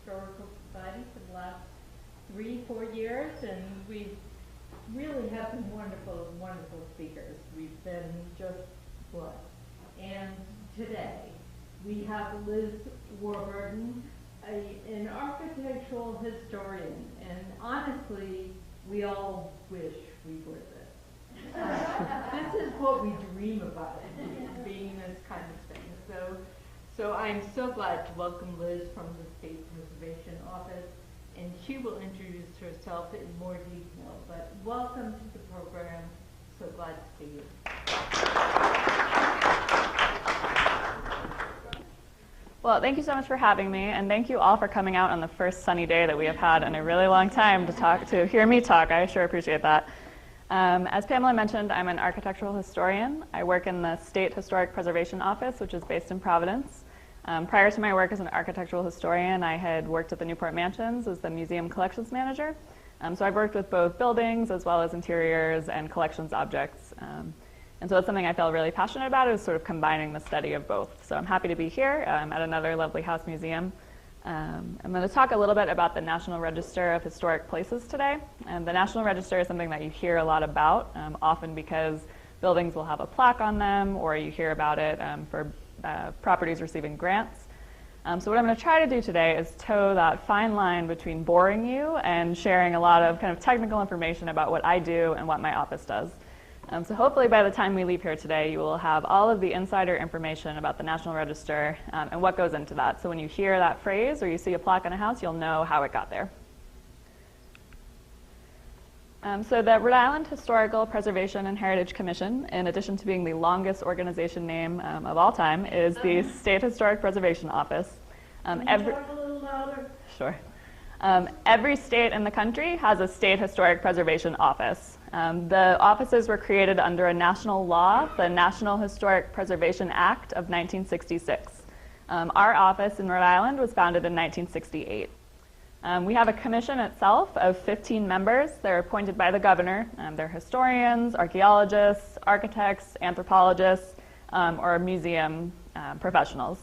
Historical Society for the last 3-4 years, and we really have some wonderful, wonderful speakers. We've been just blessed. And today we have Liz Warburton, an architectural historian, and honestly, we all wish we were this. This is what we dream about, being this kind of thing. So I'm so glad to welcome Liz from the State Preservation Office, and she will introduce herself in more detail. But welcome to the program. So glad to see you. Well, thank you so much for having me, and thank you all for coming out on the first sunny day that we have had in a really long time to hear me talk. I sure appreciate that. As Pamela mentioned, I'm an architectural historian. I work in the State Historic Preservation Office, which is based in Providence. Prior to my work as an architectural historian, I had worked at the Newport Mansions as the museum collections manager. So I've worked with both buildings as well as interiors and collections objects. And so it's something I feel really passionate about, is sort of combining the study of both. So I'm happy to be here at another lovely house museum. I'm going to talk a little bit about the National Register of Historic Places today. And the National Register is something that you hear a lot about, often because buildings will have a plaque on them, or you hear about it for properties receiving grants. So what I'm going to try to do today is toe that fine line between boring you and sharing a lot of kind of technical information about what I do and what my office does. So hopefully by the time we leave here today, you will have all of the insider information about the National Register and what goes into that. So when you hear that phrase or you see a plaque on a house, you'll know how it got there. So the Rhode Island Historical Preservation and Heritage Commission, in addition to being the longest organization name of all time, is the State Historic Preservation Office. Can you talk a little louder? Sure. Every state in the country has a State Historic Preservation Office. The offices were created under a national law, the National Historic Preservation Act of 1966. Our office in Rhode Island was founded in 1968. We have a commission itself of 15 members. They're appointed by the governor. They're historians, archaeologists, architects, anthropologists, or museum professionals.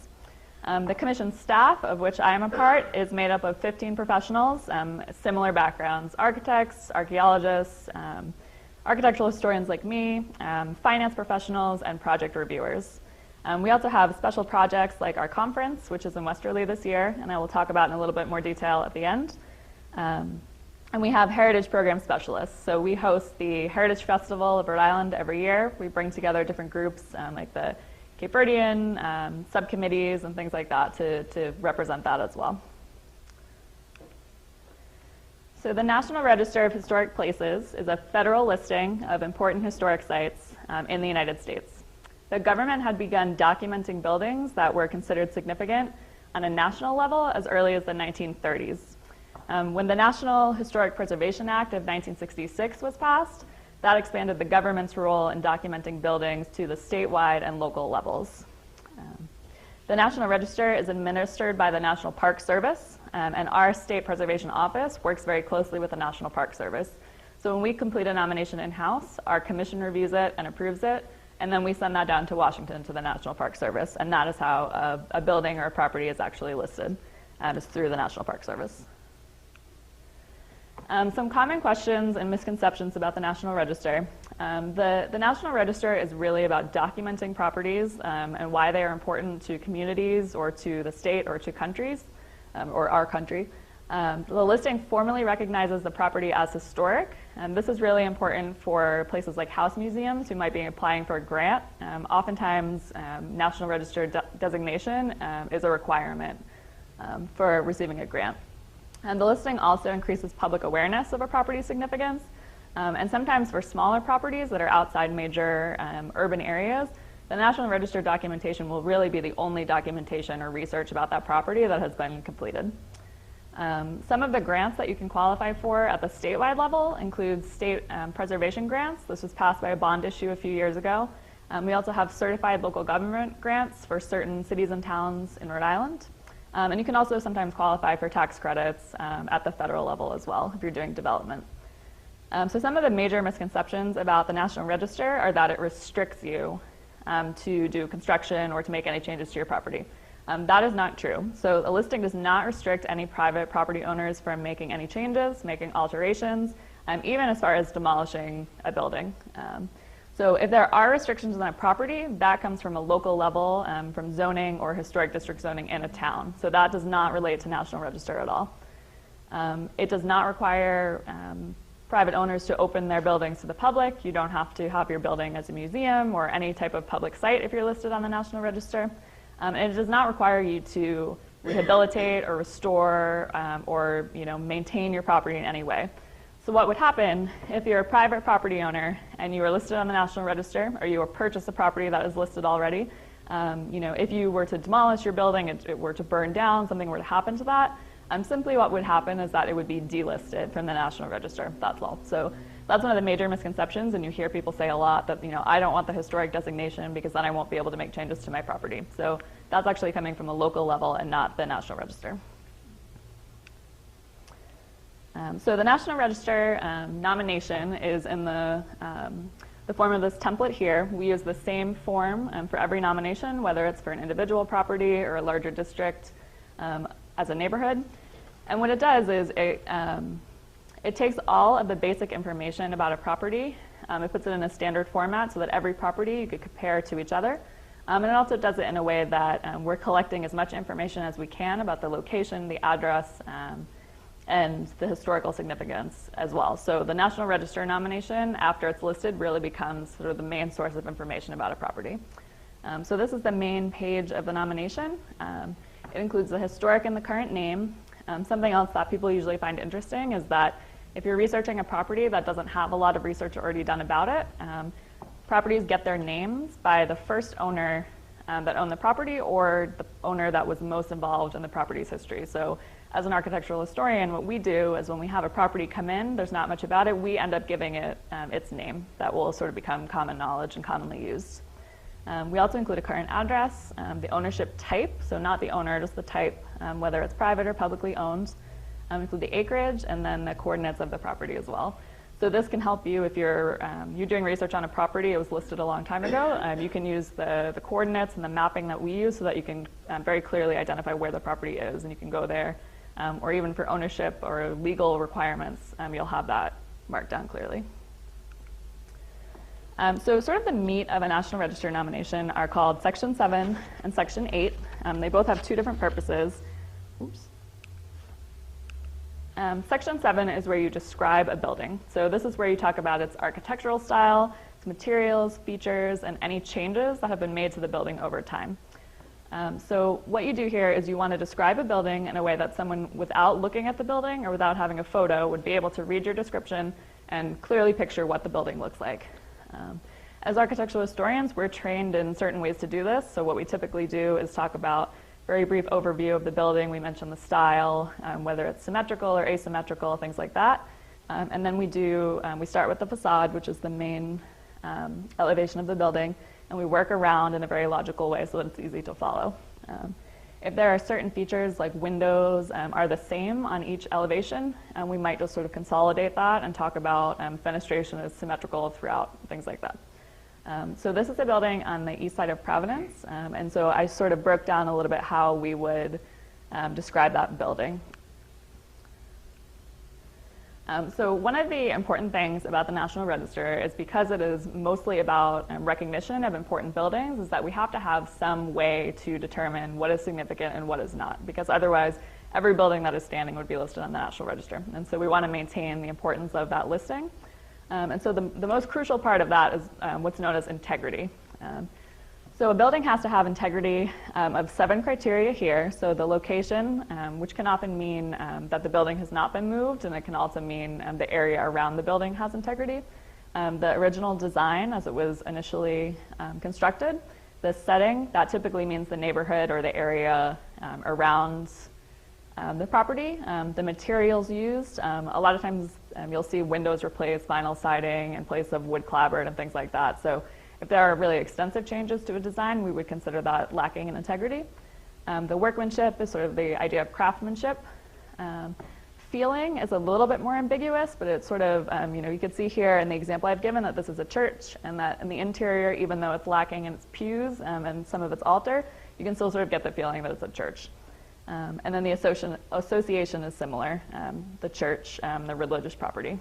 The commission staff, of which I am a part, is made up of 15 professionals, similar backgrounds: architects, archaeologists, architectural historians like me, finance professionals, and project reviewers. We also have special projects like our conference, which is in Westerly this year, and I will talk about in a little bit more detail at the end. And we have heritage program specialists. So we host the Heritage Festival of Rhode Island every year. We bring together different groups like the Cape Verdean, subcommittees, and things like that to represent that as well. So the National Register of Historic Places is a federal listing of important historic sites in the United States. The government had begun documenting buildings that were considered significant on a national level as early as the 1930s. When the National Historic Preservation Act of 1966 was passed, that expanded the government's role in documenting buildings to the statewide and local levels. The National Register is administered by the National Park Service, and our State Preservation Office works very closely with the National Park Service. So when we complete a nomination in-house, our commission reviews it and approves it, and then we send that down to Washington to the National Park Service, and that is how a building or a property is actually listed, is through the National Park Service. Some common questions and misconceptions about the National Register. The National Register is really about documenting properties and why they are important to communities or to the state or to countries, or our country. The listing formally recognizes the property as historic, and this is really important for places like house museums who might be applying for a grant. Oftentimes, National Register designation is a requirement for receiving a grant. And the listing also increases public awareness of a property's significance, and sometimes for smaller properties that are outside major urban areas, the National Register documentation will really be the only documentation or research about that property that has been completed. Some of the grants that you can qualify for at the statewide level include state preservation grants. This was passed by a bond issue a few years ago. We also have certified local government grants for certain cities and towns in Rhode Island. And you can also sometimes qualify for tax credits at the federal level as well if you're doing development. So some of the major misconceptions about the National Register are that it restricts you to do construction or to make any changes to your property. That is not true. So a listing does not restrict any private property owners from making any changes, making alterations, even as far as demolishing a building. So if there are restrictions on a property, that comes from a local level, from zoning or historic district zoning in a town. So that does not relate to National Register at all. It does not require private owners to open their buildings to the public. You don't have to have your building as a museum or any type of public site if you're listed on the National Register. And it does not require you to rehabilitate or restore or maintain your property in any way. So what would happen if you're a private property owner and you were listed on the National Register, or you were purchased a property that is listed already? If you were to demolish your building, it were to burn down, something were to happen to that, simply what would happen is that it would be delisted from the National Register. That's all. So that's one of the major misconceptions, and you hear people say a lot that I don't want the historic designation because then I won't be able to make changes to my property. So that's actually coming from a local level and not the National Register. So the National Register nomination is in the form of this template here. We use the same form for every nomination, whether it's for an individual property or a larger district as a neighborhood. And what it does is it takes all of the basic information about a property, it puts it in a standard format so that every property you could compare to each other. And it also does it in a way that we're collecting as much information as we can about the location, the address, and the historical significance as well. So the National Register nomination, after it's listed, really becomes sort of the main source of information about a property. So this is the main page of the nomination. It includes the historic and the current name. Something else that people usually find interesting is that if you're researching a property that doesn't have a lot of research already done about it, properties get their names by the first owner that owned the property or the owner that was most involved in the property's history. So as an architectural historian, what we do is when we have a property come in, there's not much about it, we end up giving it its name that will sort of become common knowledge and commonly used. We also include a current address, the ownership type, so not the owner, just the type, whether it's private or publicly owned. Include the acreage and then the coordinates of the property as well. So this can help you if you're doing research on a property, it was listed a long time ago. You can use the coordinates and the mapping that we use so that you can very clearly identify where the property is, and you can go there. Or even for ownership or legal requirements, you'll have that marked down clearly. So sort of the meat of a National Register nomination are called Section 7 and Section 8. They both have two different purposes. Oops. Section 7 is where you describe a building. So this is where you talk about its architectural style, its materials, features, and any changes that have been made to the building over time. So what you do here is you want to describe a building in a way that someone without looking at the building or without having a photo would be able to read your description and clearly picture what the building looks like. As architectural historians, we're trained in certain ways to do this. So what we typically do is talk about very brief overview of the building. We mention the style, whether it's symmetrical or asymmetrical, things like that. And then we start with the facade, which is the main elevation of the building, and we work around in a very logical way so that it's easy to follow. If there are certain features like windows are the same on each elevation, we might just sort of consolidate that and talk about fenestration is symmetrical throughout, things like that. So this is a building on the east side of Providence, and so I sort of broke down a little bit how we would describe that building. So one of the important things about the National Register is because it is mostly about recognition of important buildings, is that we have to have some way to determine what is significant and what is not, because otherwise every building that is standing would be listed on the National Register. And so we want to maintain the importance of that listing. And so the most crucial part of that is what's known as integrity. So a building has to have integrity of 7 criteria here. So the location, which can often mean that the building has not been moved, and it can also mean the area around the building has integrity. The original design as it was initially constructed. The setting, that typically means the neighborhood or the area around the property. The materials used, a lot of times you'll see windows replace vinyl siding in place of wood clapboard and things like that. So if there are really extensive changes to a design, we would consider that lacking in integrity. The workmanship is sort of the idea of craftsmanship. Feeling is a little bit more ambiguous, but it's sort of, you can see here in the example I've given that this is a church, and that in the interior, even though it's lacking in its pews and some of its altar, you can still sort of get the feeling that it's a church. And then the association is similar, the church, the religious property.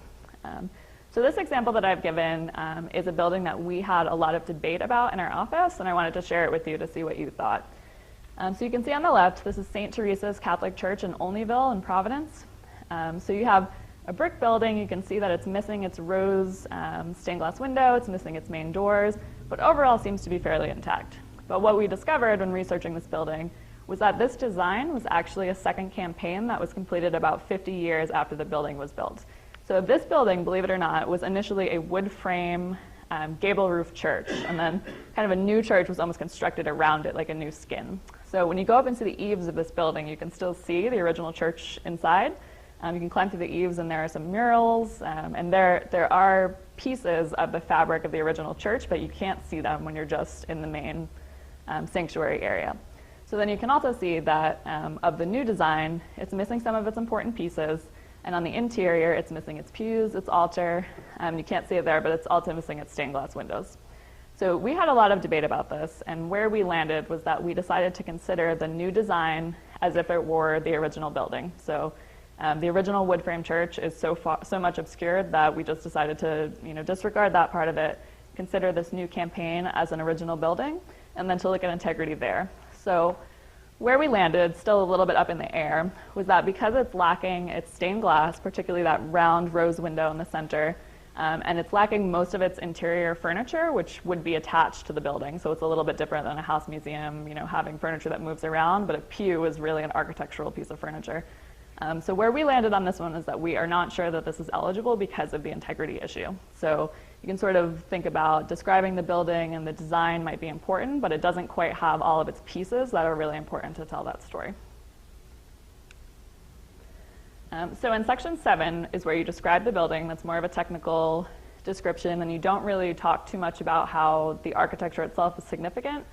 So this example that I've given is a building that we had a lot of debate about in our office, and I wanted to share it with you to see what you thought. So you can see on the left, this is St. Teresa's Catholic Church in Olneyville in Providence. So you have a brick building. You can see that it's missing its rose stained glass window, it's missing its main doors, but overall seems to be fairly intact. But what we discovered when researching this building was that this design was actually a second campaign that was completed about 50 years after the building was built. So this building, believe it or not, was initially a wood frame gable roof church, and then kind of a new church was almost constructed around it like a new skin. So when you go up into the eaves of this building, you can still see the original church inside. You can climb through the eaves and there are some murals, and there are pieces of the fabric of the original church, but you can't see them when you're just in the main sanctuary area. So then you can also see that of the new design, it's missing some of its important pieces, and on the interior, it's missing its pews, its altar. You can't see it there, but it's also missing its stained glass windows. So we had a lot of debate about this, and where we landed was that we decided to consider the new design as if it were the original building. So the original wood frame church is so much obscured that we just decided to disregard that part of it, consider this new campaign as an original building, and then to look at integrity there. So where we landed, still a little bit up in the air, was that because it's lacking its stained glass, particularly that round rose window in the center, and it's lacking most of its interior furniture, which would be attached to the building. So it's a little bit different than a house museum, having furniture that moves around, but a pew is really an architectural piece of furniture. So where we landed on this one is that we are not sure that this is eligible because of the integrity issue. So you can sort of think about describing the building, and the design might be important, but it doesn't quite have all of its pieces that are really important to tell that story. So in section 7 is where you describe the building. That's more of a technical description, and you don't really talk too much about how the architecture itself is significant.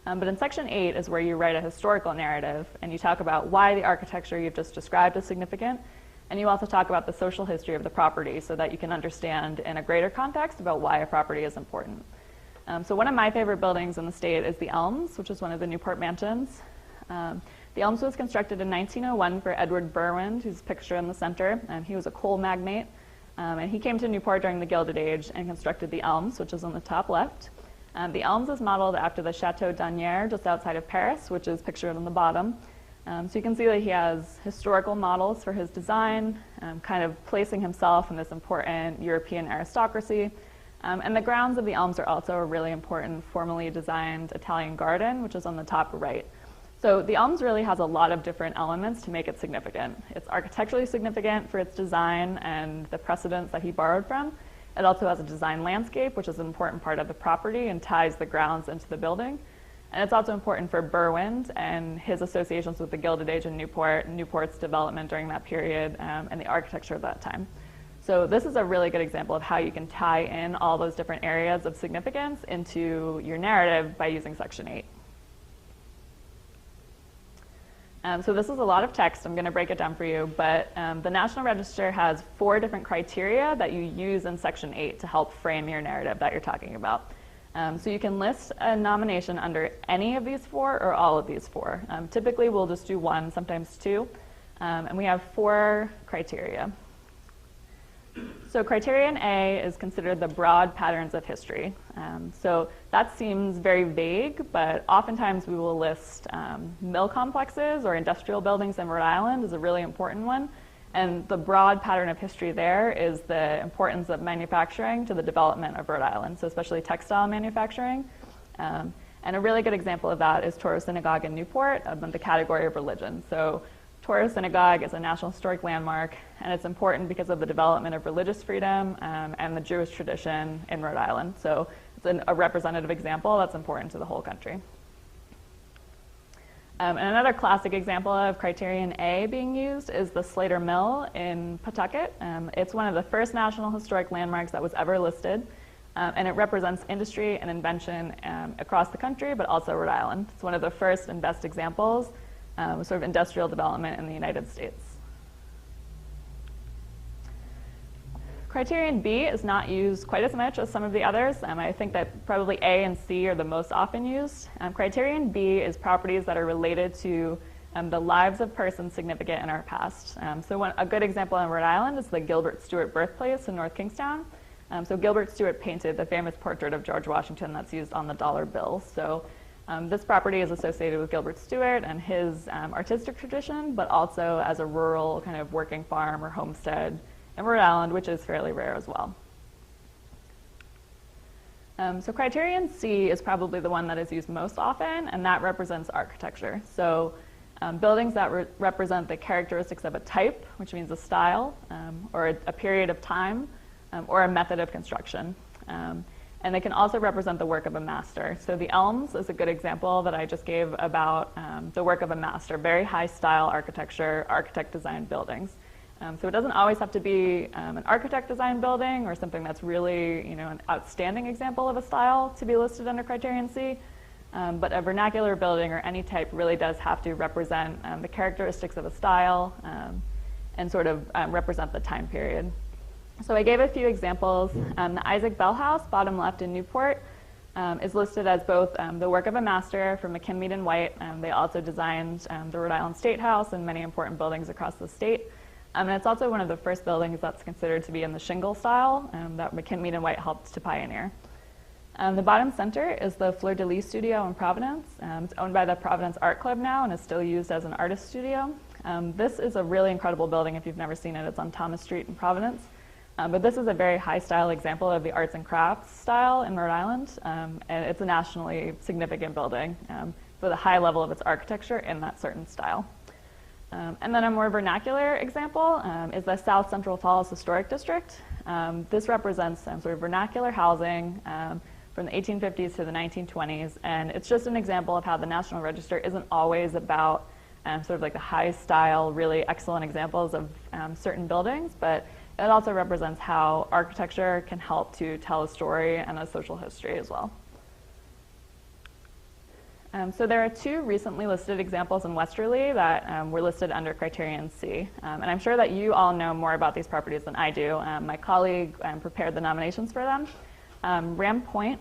But in section 8 is where you write a historical narrative, and you talk about why the architecture you've just described is significant, and you also talk about the social history of the property so that you can understand in a greater context about why a property is important. So one of my favorite buildings in the state is the Elms, which is one of the Newport mansions. The Elms was constructed in 1901 for Edward Berwind, who's pictured in the center. He was a coal magnate, and he came to Newport during the Gilded Age and constructed the Elms, which is on the top left. The Elms is modeled after the Chateau d'Anières just outside of Paris, which is pictured on the bottom. So you can see that he has historical models for his design, kind of placing himself in this important European aristocracy. And the grounds of the Elms are also a really important formally designed Italian garden, which is on the top right. So the Elms really has a lot of different elements to make it significant. It's architecturally significant for its design and the precedents that he borrowed from. It also has a design landscape, which is an important part of the property and ties the grounds into the building. And it's also important for Berwind and his associations with the Gilded Age in Newport, Newport's development during that period, and the architecture of that time. So this is a really good example of how you can tie in all those different areas of significance into your narrative by using section 8. So this is a lot of text. I'm going to break it down for you, but the National Register has 4 different criteria that you use in section 8 to help frame your narrative that you're talking about. So you can list a nomination under any of these 4 or all of these 4. Typically we'll just do 1, sometimes 2, and we have 4 criteria. So criterion A is considered the broad patterns of history. So that seems very vague, but oftentimes we will list mill complexes or industrial buildings in Rhode Island is a really important one. And the broad pattern of history there is the importance of manufacturing to the development of Rhode Island, so especially textile manufacturing. And a really good example of that is Touro Synagogue in Newport, the category of religion. So Touro Synagogue is a National Historic Landmark, and it's important because of the development of religious freedom and the Jewish tradition in Rhode Island. So it's a representative example that's important to the whole country. And another classic example of criterion A being used is the Slater Mill in Pawtucket. It's one of the first National Historic Landmarks that was ever listed, and it represents industry and invention across the country, but also Rhode Island. It's one of the first and best examples sort of industrial development in the United States. Criterion B is not used quite as much as some of the others. I think that probably A and C are the most often used. Criterion B is properties that are related to the lives of persons significant in our past. A good example in Rhode Island is the Gilbert Stuart birthplace in North Kingstown. So Gilbert Stuart painted the famous portrait of George Washington that's used on the dollar bill. So this property is associated with Gilbert Stuart and his artistic tradition, but also as a rural kind of working farm or homestead in Rhode Island, which is fairly rare as well. So Criterion C is probably the one that is used most often, and that represents architecture. So buildings that represent the characteristics of a type, which means a style, or a period of time, or a method of construction. And they can also represent the work of a master. So the Elms is a good example that I just gave about the work of a master, very high style architecture, architect designed buildings. So it doesn't always have to be an architect designed building or something that's really an outstanding example of a style to be listed under Criterion C. But a vernacular building or any type really does have to represent the characteristics of a style and sort of represent the time period. So I gave a few examples. The Isaac Bell House, bottom left in Newport, is listed as both the work of a master from McKim, Mead & White. They also designed the Rhode Island State House and many important buildings across the state. And it's also one of the first buildings that's considered to be in the shingle style that McKim, Mead & White helped to pioneer. The bottom center is the Fleur de Lis studio in Providence. It's owned by the Providence Art Club now and is still used as an artist studio. This is a really incredible building if you've never seen it. It's on Thomas Street in Providence. But this is a very high style example of the arts and crafts style in Rhode Island. And it's a nationally significant building with a high level of its architecture in that certain style. And then a more vernacular example is the South Central Falls Historic District. This represents sort of vernacular housing from the 1850s to the 1920s, and it's just an example of how the National Register isn't always about sort of like the high style, really excellent examples of certain buildings, but it also represents how architecture can help to tell a story and a social history as well. So there are two recently listed examples in Westerly that were listed under Criterion C. And I'm sure that you all know more about these properties than I do. My colleague prepared the nominations for them. Ram Point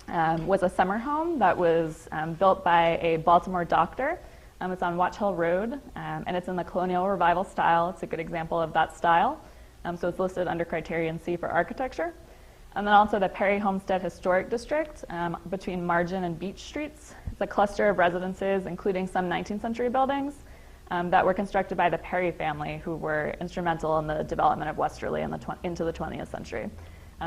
was a summer home that was built by a Baltimore doctor. It's on Watch Hill Road, and it's in the Colonial Revival style. It's a good example of that style. So it's listed under Criterion C for architecture. And then also the Perry Homestead Historic District between Margin and Beach Streets. It's a cluster of residences, including some 19th century buildings that were constructed by the Perry family, who were instrumental in the development of Westerly into the 20th century.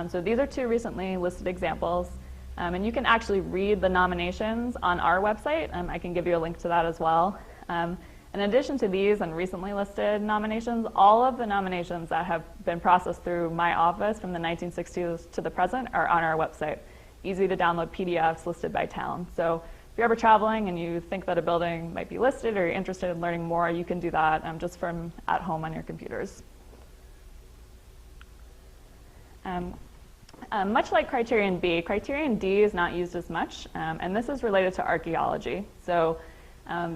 So these are two recently listed examples. And you can actually read the nominations on our website. I can give you a link to that as well. In addition to these and recently listed nominations, all of the nominations that have been processed through my office from the 1960s to the present are on our website. Easy to download PDFs listed by town. So if you're ever traveling and you think that a building might be listed or you're interested in learning more, you can do that just from at home on your computers. Much like Criterion B, Criterion D is not used as much, and this is related to archaeology. So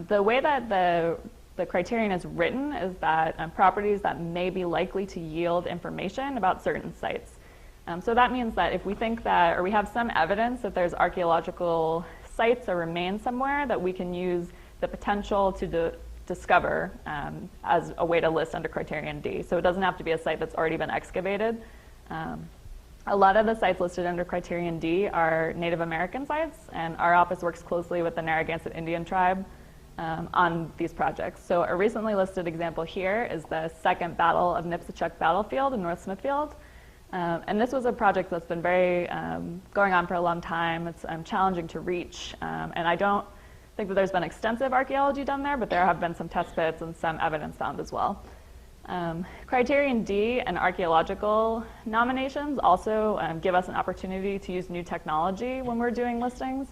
the way that the criterion is written is that properties that may be likely to yield information about certain sites. So that means that if we think that, or we have some evidence that there's archaeological sites or remains somewhere that we can use the potential to discover as a way to list under Criterion D. So it doesn't have to be a site that's already been excavated. A lot of the sites listed under Criterion D are Native American sites, and our office works closely with the Narragansett Indian tribe on these projects. So a recently listed example here is the Second Battle of Nipsachuk Battlefield in North Smithfield. And this was a project that's been very going on for a long time. It's challenging to reach, and I don't think that there's been extensive archaeology done there, but there have been some test pits and some evidence found as well. Criterion D and archaeological nominations also give us an opportunity to use new technology when we're doing listings.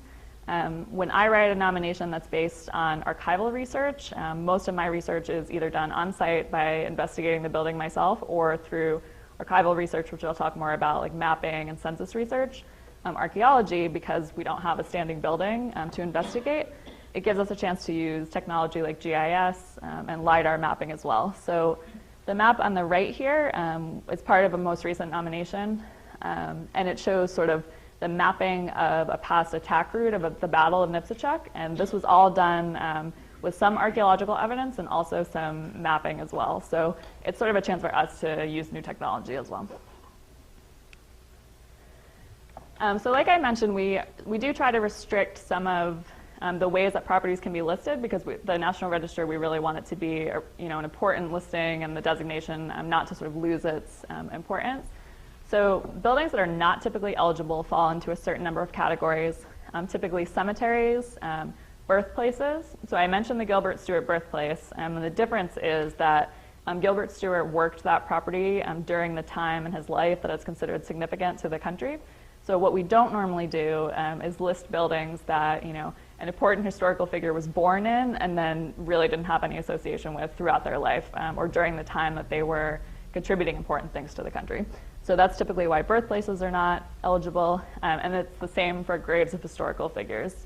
When I write a nomination that's based on archival research, most of my research is either done on site by investigating the building myself or through archival research, which I'll talk more about, like mapping and census research. Archaeology, because we don't have a standing building to investigate, it gives us a chance to use technology like GIS and LiDAR mapping as well. So The map on the right here is part of a most recent nomination, and it shows sort of the mapping of a past attack route of the Battle of Nipsachuk, and this was all done with some archaeological evidence and also some mapping as well. So it's sort of a chance for us to use new technology as well. So like I mentioned, we do try to restrict some of the ways that properties can be listed, because the National Register, we really want it to be an important listing, and the designation not to sort of lose its importance. So buildings that are not typically eligible fall into a certain number of categories, typically cemeteries, birthplaces. So I mentioned the Gilbert Stuart birthplace, and the difference is that Gilbert Stuart worked that property during the time in his life that it's considered significant to the country. So what we don't normally do is list buildings that an important historical figure was born in and then really didn't have any association with throughout their life or during the time that they were contributing important things to the country. So that's typically why birthplaces are not eligible, and it's the same for graves of historical figures.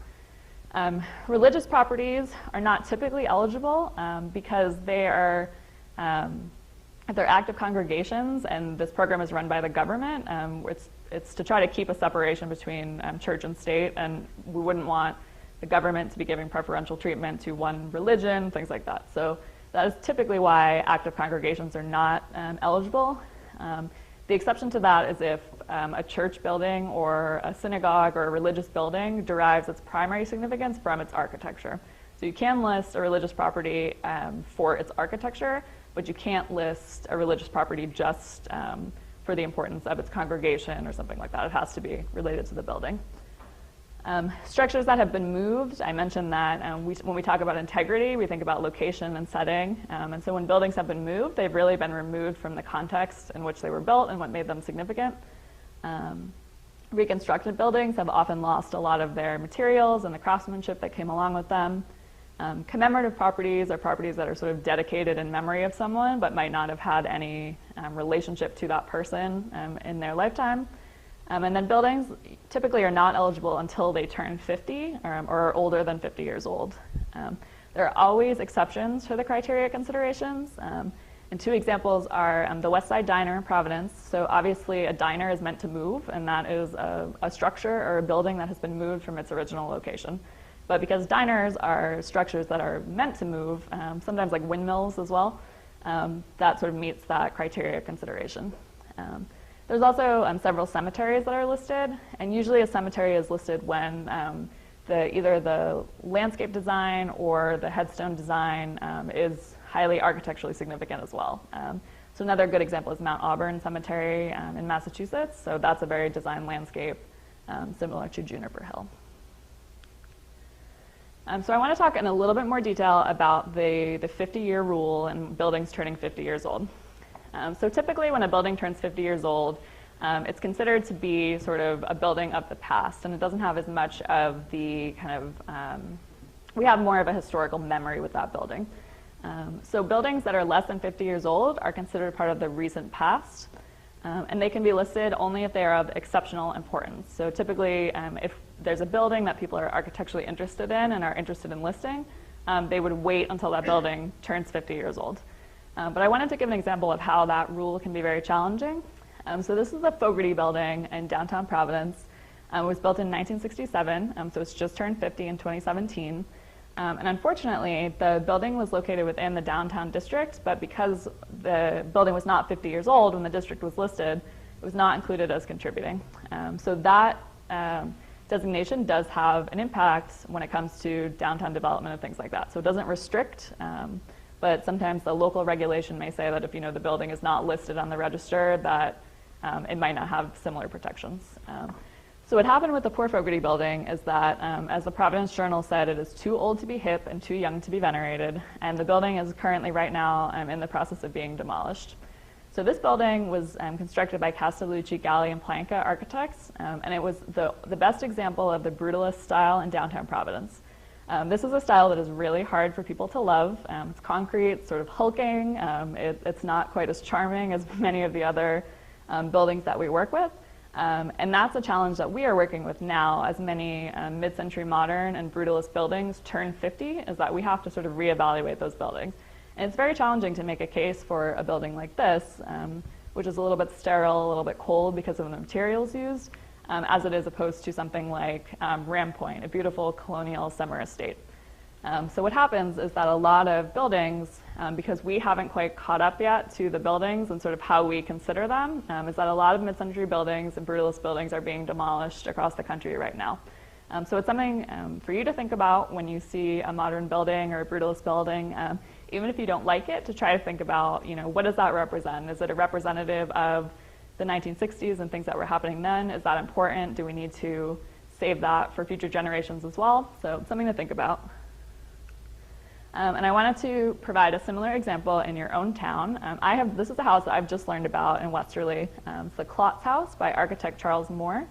Religious properties are not typically eligible because they're active congregations, and this program is run by the government. It's to try to keep a separation between church and state, and we wouldn't want the government to be giving preferential treatment to one religion, things like that. So that is typically why active congregations are not eligible. The exception to that is if a church building or a synagogue or a religious building derives its primary significance from its architecture. So you can list a religious property for its architecture, but you can't list a religious property just for the importance of its congregation or something like that. It has to be related to the building. Structures that have been moved, I mentioned that when we talk about integrity, we think about location and setting. And so when buildings have been moved, they've really been removed from the context in which they were built and what made them significant. Reconstructed buildings have often lost a lot of their materials and the craftsmanship that came along with them. Commemorative properties are properties that are sort of dedicated in memory of someone but might not have had any relationship to that person in their lifetime. And then buildings typically are not eligible until they turn 50 or are older than 50 years old. There are always exceptions to the criteria considerations. And two examples are the West Side Diner in Providence. So obviously a diner is meant to move, and that is a structure or a building that has been moved from its original location. But because diners are structures that are meant to move, sometimes like windmills as well, that sort of meets that criteria consideration. There's also several cemeteries that are listed, and usually a cemetery is listed when either the landscape design or the headstone design is highly architecturally significant as well. So another good example is Mount Auburn Cemetery in Massachusetts. So that's a very designed landscape similar to Juniper Hill. So I want to talk in a little bit more detail about the 50-year rule and buildings turning 50 years old. So typically when a building turns 50 years old, it's considered to be sort of a building of the past, and it doesn't have as much of the kind of, we have more of a historical memory with that building. So buildings that are less than 50 years old are considered part of the recent past, and they can be listed only if they are of exceptional importance. So typically, if there's a building that people are architecturally interested in and are interested in listing, they would wait until that building turns 50 years old. But I wanted to give an example of how that rule can be very challenging. So this is the Fogarty Building in downtown Providence. It was built in 1967, so it's just turned 50 in 2017. And unfortunately, the building was located within the downtown district, but because the building was not 50 years old when the district was listed, it was not included as contributing. So that designation does have an impact when it comes to downtown development and things like that. So it doesn't restrict, but sometimes the local regulation may say that if the building is not listed on the register, that it might not have similar protections. So what happened with the poor Fogarty Building is that, as the Providence Journal said, it is too old to be hip and too young to be venerated, and the building is currently right now in the process of being demolished. So this building was constructed by Castellucci, Galli, and Planca architects, and it was the best example of the brutalist style in downtown Providence. This is a style that is really hard for people to love. It's concrete, it's sort of hulking, it's not quite as charming as many of the other buildings that we work with. And that's a challenge that we are working with now as many mid-century modern and brutalist buildings turn 50, is that we have to sort of reevaluate those buildings. And it's very challenging to make a case for a building like this, which is a little bit sterile, a little bit cold because of the materials used, as it is opposed to something like Ram Point, a beautiful colonial summer estate. So what happens is that a lot of buildings, because we haven't quite caught up yet to the buildings and sort of how we consider them, is that a lot of mid-century buildings and brutalist buildings are being demolished across the country right now. So it's something for you to think about when you see a modern building or a brutalist building, even if you don't like it, to try to think about, what does that represent? Is it a representative of the 1960s and things that were happening then? Is that important? Do we need to save that for future generations as well? So it's something to think about. And I wanted to provide a similar example in your own town. This is a house that I've just learned about in Westerly. It's the Klotz House by architect Charles Moore.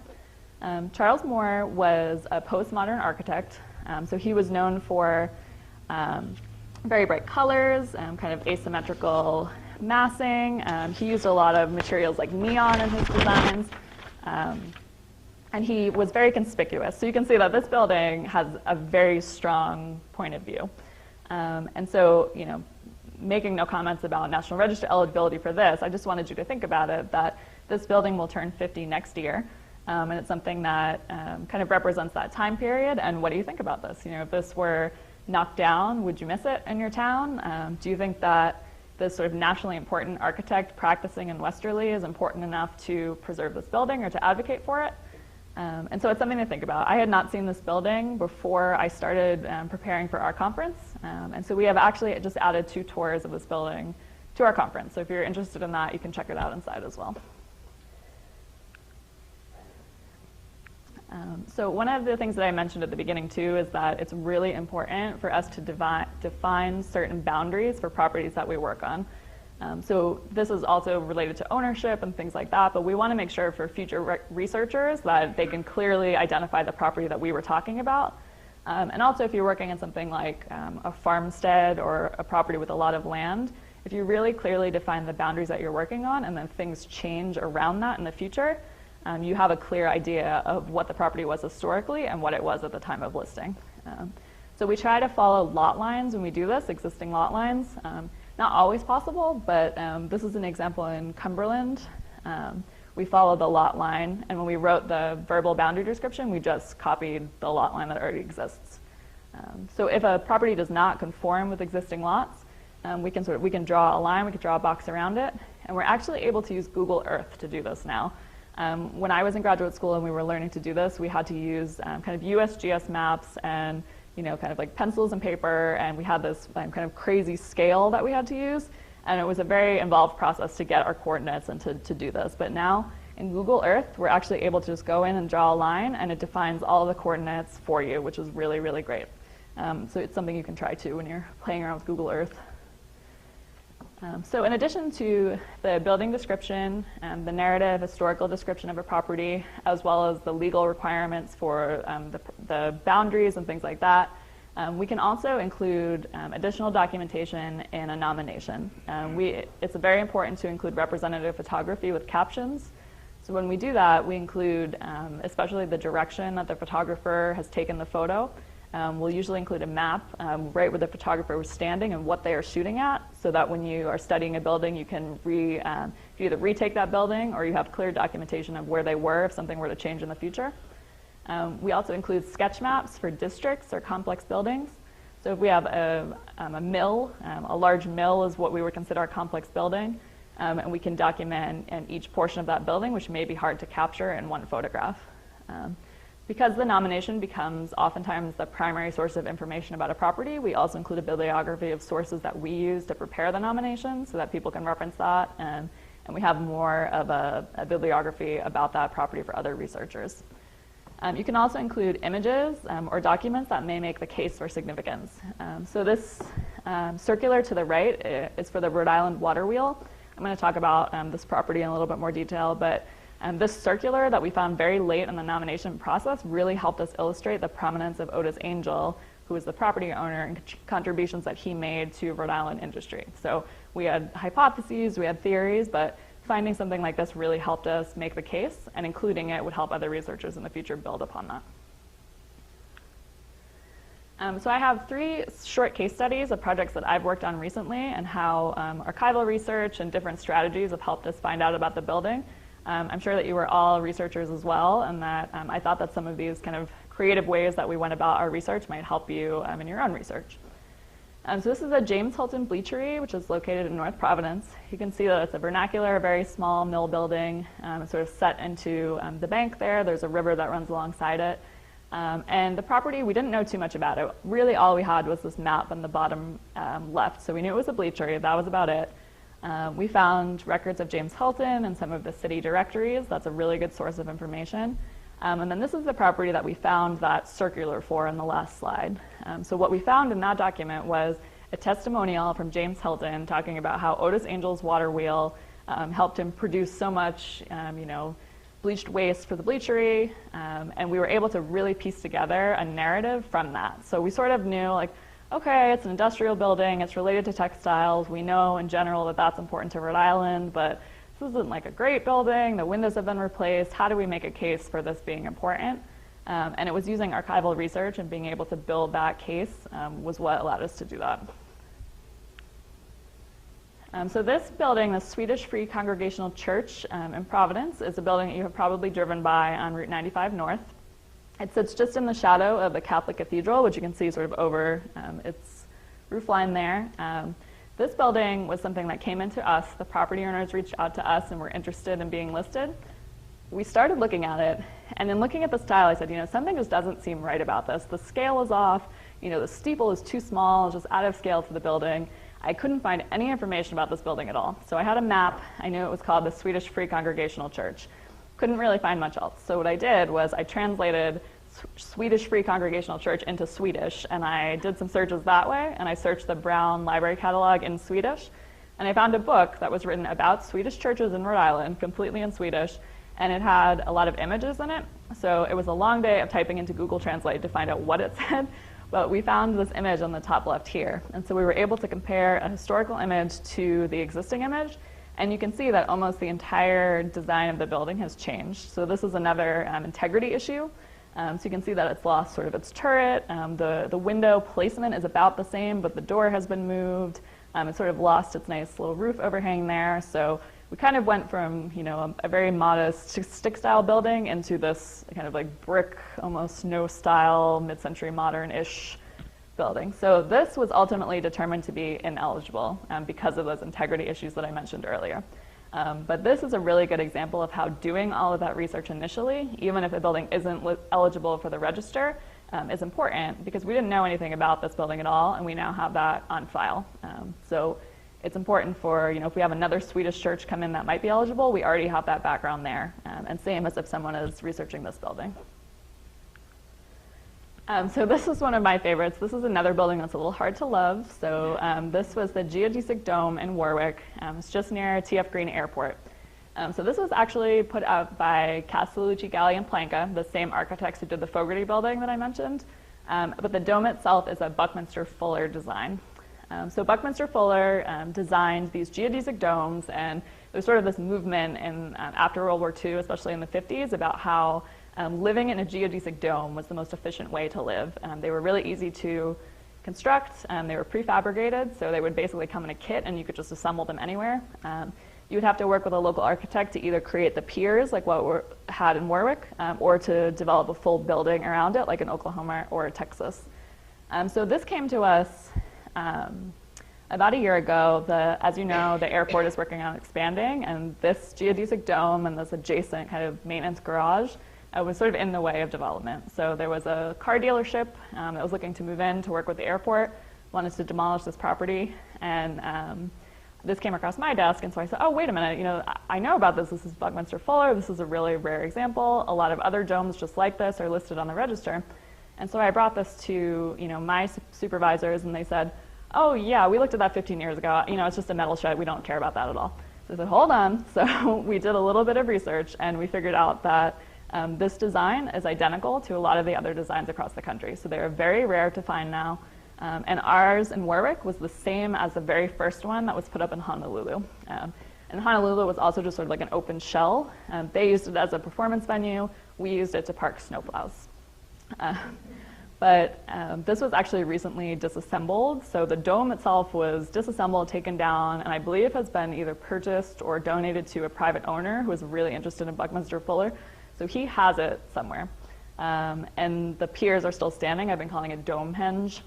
Charles Moore was a postmodern architect, so he was known for very bright colors, kind of asymmetrical massing. He used a lot of materials like neon in his designs, and he was very conspicuous. So you can see that this building has a very strong point of view. And so, making no comments about National Register eligibility for this, I just wanted you to think about it, that this building will turn 50 next year. And it's something that kind of represents that time period. And what do you think about this? If this were knocked down, would you miss it in your town? Do you think that this sort of nationally important architect practicing in Westerly is important enough to preserve this building or to advocate for it? And so it's something to think about. I had not seen this building before I started preparing for our conference. And so we have actually just added 2 tours of this building to our conference. So if you're interested in that, you can check it out inside as well. So one of the things that I mentioned at the beginning too is that it's really important for us to define certain boundaries for properties that we work on. So this is also related to ownership and things like that, but we want to make sure for future researchers that they can clearly identify the property that we were talking about. And also if you're working in something like a farmstead or a property with a lot of land, if you really clearly define the boundaries that you're working on and then things change around that in the future, you have a clear idea of what the property was historically and what it was at the time of listing. So we try to follow lot lines when we do this, existing lot lines. Not always possible, but this is an example in Cumberland. We followed the lot line, and when we wrote the verbal boundary description, we just copied the lot line that already exists. So if a property does not conform with existing lots, we can draw a line, we can draw a box around it, and we're actually able to use Google Earth to do this now. When I was in graduate school and we were learning to do this, we had to use kind of USGS maps and kind of like pencils and paper, and we had this kind of crazy scale that we had to use, and it was a very involved process to get our coordinates and to do this. But now in Google Earth, we're actually able to just go in and draw a line, and it defines all the coordinates for you, which is really, really great. So it's something you can try too when you're playing around with Google Earth. So in addition to the building description and the narrative historical description of a property, as well as the legal requirements for the boundaries and things like that, we can also include additional documentation in a nomination. It's very important to include representative photography with captions. So when we do that, we include especially the direction that the photographer has taken the photo. We'll usually include a map right where the photographer was standing and what they are shooting at, so that when you are studying a building, you can either retake that building or you have clear documentation of where they were if something were to change in the future. We also include sketch maps for districts or complex buildings. So if we have a mill, a large mill is what we would consider a complex building, and we can document in each portion of that building, which may be hard to capture in one photograph. Because the nomination becomes oftentimes the primary source of information about a property, we also include a bibliography of sources that we use to prepare the nomination so that people can reference that, and we have more of a bibliography about that property for other researchers. You can also include images or documents that may make the case for significance. So this circular to the right is for the Rhode Island water wheel. I'm going to talk about this property in a little bit more detail, but this circular that we found very late in the nomination process really helped us illustrate the prominence of Otis Angell, who was the property owner, and contributions that he made to Rhode Island industry. So we had hypotheses, we had theories, but finding something like this really helped us make the case, and including it would help other researchers in the future build upon that. So I have 3 short case studies of projects that I've worked on recently and how archival research and different strategies have helped us find out about the building. I'm sure that you were all researchers as well, and that I thought that some of these kind of creative ways that we went about our research might help you in your own research. So this is a James Hilton bleachery, which is located in North Providence. You can see that it's a vernacular, very small mill building. It's sort of set into the bank there. There's a river that runs alongside it. And the property, we didn't know too much about it. Really all we had was this map on the bottom left. So we knew it was a bleachery, that was about it. We found records of James Hilton and some of the city directories. That's a really good source of information. And then this is the property that we found that circular for in the last slide. So what we found in that document was a testimonial from James Hilton talking about how Otis Angel's water wheel helped him produce so much, bleached waste for the bleachery, and we were able to really piece together a narrative from that. So we sort of knew, like, okay, it's an industrial building, it's related to textiles, we know in general that that's important to Rhode Island, but this isn't like a great building, the windows have been replaced, how do we make a case for this being important? And it was using archival research and being able to build that case was what allowed us to do that. So this building, the Swedish Free Congregational Church in Providence, is a building that you have probably driven by on Route 95 North. It sits just in the shadow of the Catholic Cathedral, which you can see sort of over its roof line there. This building was something that came into us. The property owners reached out to us and were interested in being listed. We started looking at it, and in looking at the style, I said, something just doesn't seem right about this. The scale is off, the steeple is too small, it's just out of scale to the building. I couldn't find any information about this building at all. So I had a map. I knew it was called the Swedish Free Congregational Church. Couldn't really find much else. So what I did was I translated Swedish Free Congregational Church into Swedish, and I did some searches that way, and I searched the Brown Library Catalog in Swedish, and I found a book that was written about Swedish churches in Rhode Island, completely in Swedish, and it had a lot of images in it. So it was a long day of typing into Google Translate to find out what it said. But we found this image on the top left here. And so we were able to compare a historical image to the existing image. And you can see that almost the entire design of the building has changed. So this is another integrity issue. So you can see that it's lost sort of its turret. The window placement is about the same, but the door has been moved. It sort of lost its nice little roof overhang there. So we kind of went from a very modest stick-style building into this kind of like brick, almost no-style, mid-century modern-ish building. So this was ultimately determined to be ineligible because of those integrity issues that I mentioned earlier. But this is a really good example of how doing all of that research initially, even if a building isn't eligible for the register, is important because we didn't know anything about this building at all, and we now have that on file. So it's important for, if we have another Swedish church come in that might be eligible, we already have that background there, and same as if someone is researching this building. So this is one of my favorites. This is another building that's a little hard to love. So this was the Geodesic Dome in Warwick. It's just near T.F. Green Airport. So this was actually put out by Castellucci, Galli, and Planca, the same architects who did the Fogarty building that I mentioned. But the dome itself is a Buckminster Fuller design. So Buckminster Fuller designed these geodesic domes, and there was sort of this movement after World War II, especially in the 50s, about how living in a geodesic dome was the most efficient way to live. They were really easy to construct, they were prefabricated, so they would basically come in a kit and you could just assemble them anywhere. You would have to work with a local architect to either create the piers, like what we had in Warwick, or to develop a full building around it, like in Oklahoma or Texas. So this came to us about a year ago. As you know, the airport is working on expanding, and this geodesic dome and this adjacent kind of maintenance garage was sort of in the way of development. So there was a car dealership that was looking to move in to work with the airport, wanted to demolish this property, and this came across my desk, and so I said, oh, wait a minute, I know about this. This is Buckminster Fuller. This is a really rare example. A lot of other domes just like this are listed on the register. And so I brought this to my supervisors, and they said, oh, yeah, we looked at that 15 years ago. It's just a metal shed. We don't care about that at all. So I said, hold on. So we did a little bit of research, and we figured out that this design is identical to a lot of the other designs across the country. So they're very rare to find now. And ours in Warwick was the same as the very first one that was put up in Honolulu. And Honolulu was also just sort of like an open shell. They used it as a performance venue. We used it to park snowplows. But this was actually recently disassembled. So the dome itself was disassembled, taken down, and I believe has been either purchased or donated to a private owner who was really interested in Buckminster Fuller. So he has it somewhere. And the piers are still standing. I've been calling it Domehenge.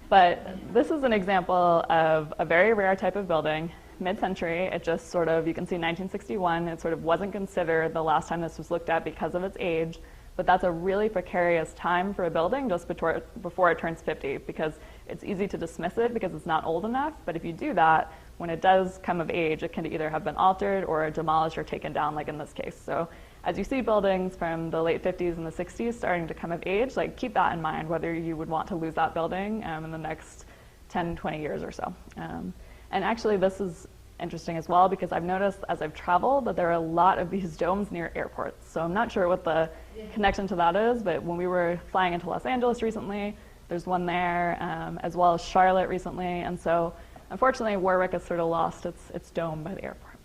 But this is an example of a very rare type of building, mid-century. It just sort of, you can see 1961, it sort of wasn't considered the last time this was looked at because of its age. But that's a really precarious time for a building just before it turns 50, because it's easy to dismiss it because it's not old enough. But if you do that, when it does come of age, it can either have been altered or demolished or taken down, like in this case. So as you see buildings from the late 50s and the 60s starting to come of age, like keep that in mind, whether you would want to lose that building in the next 10, 20 years or so. And actually, this is interesting as well, because I've noticed as I've traveled that there are a lot of these domes near airports. So I'm not sure what the connection to that is, but when we were flying into Los Angeles recently, there's one there, as well as Charlotte recently. And so unfortunately, Warwick has sort of lost its dome by the airport.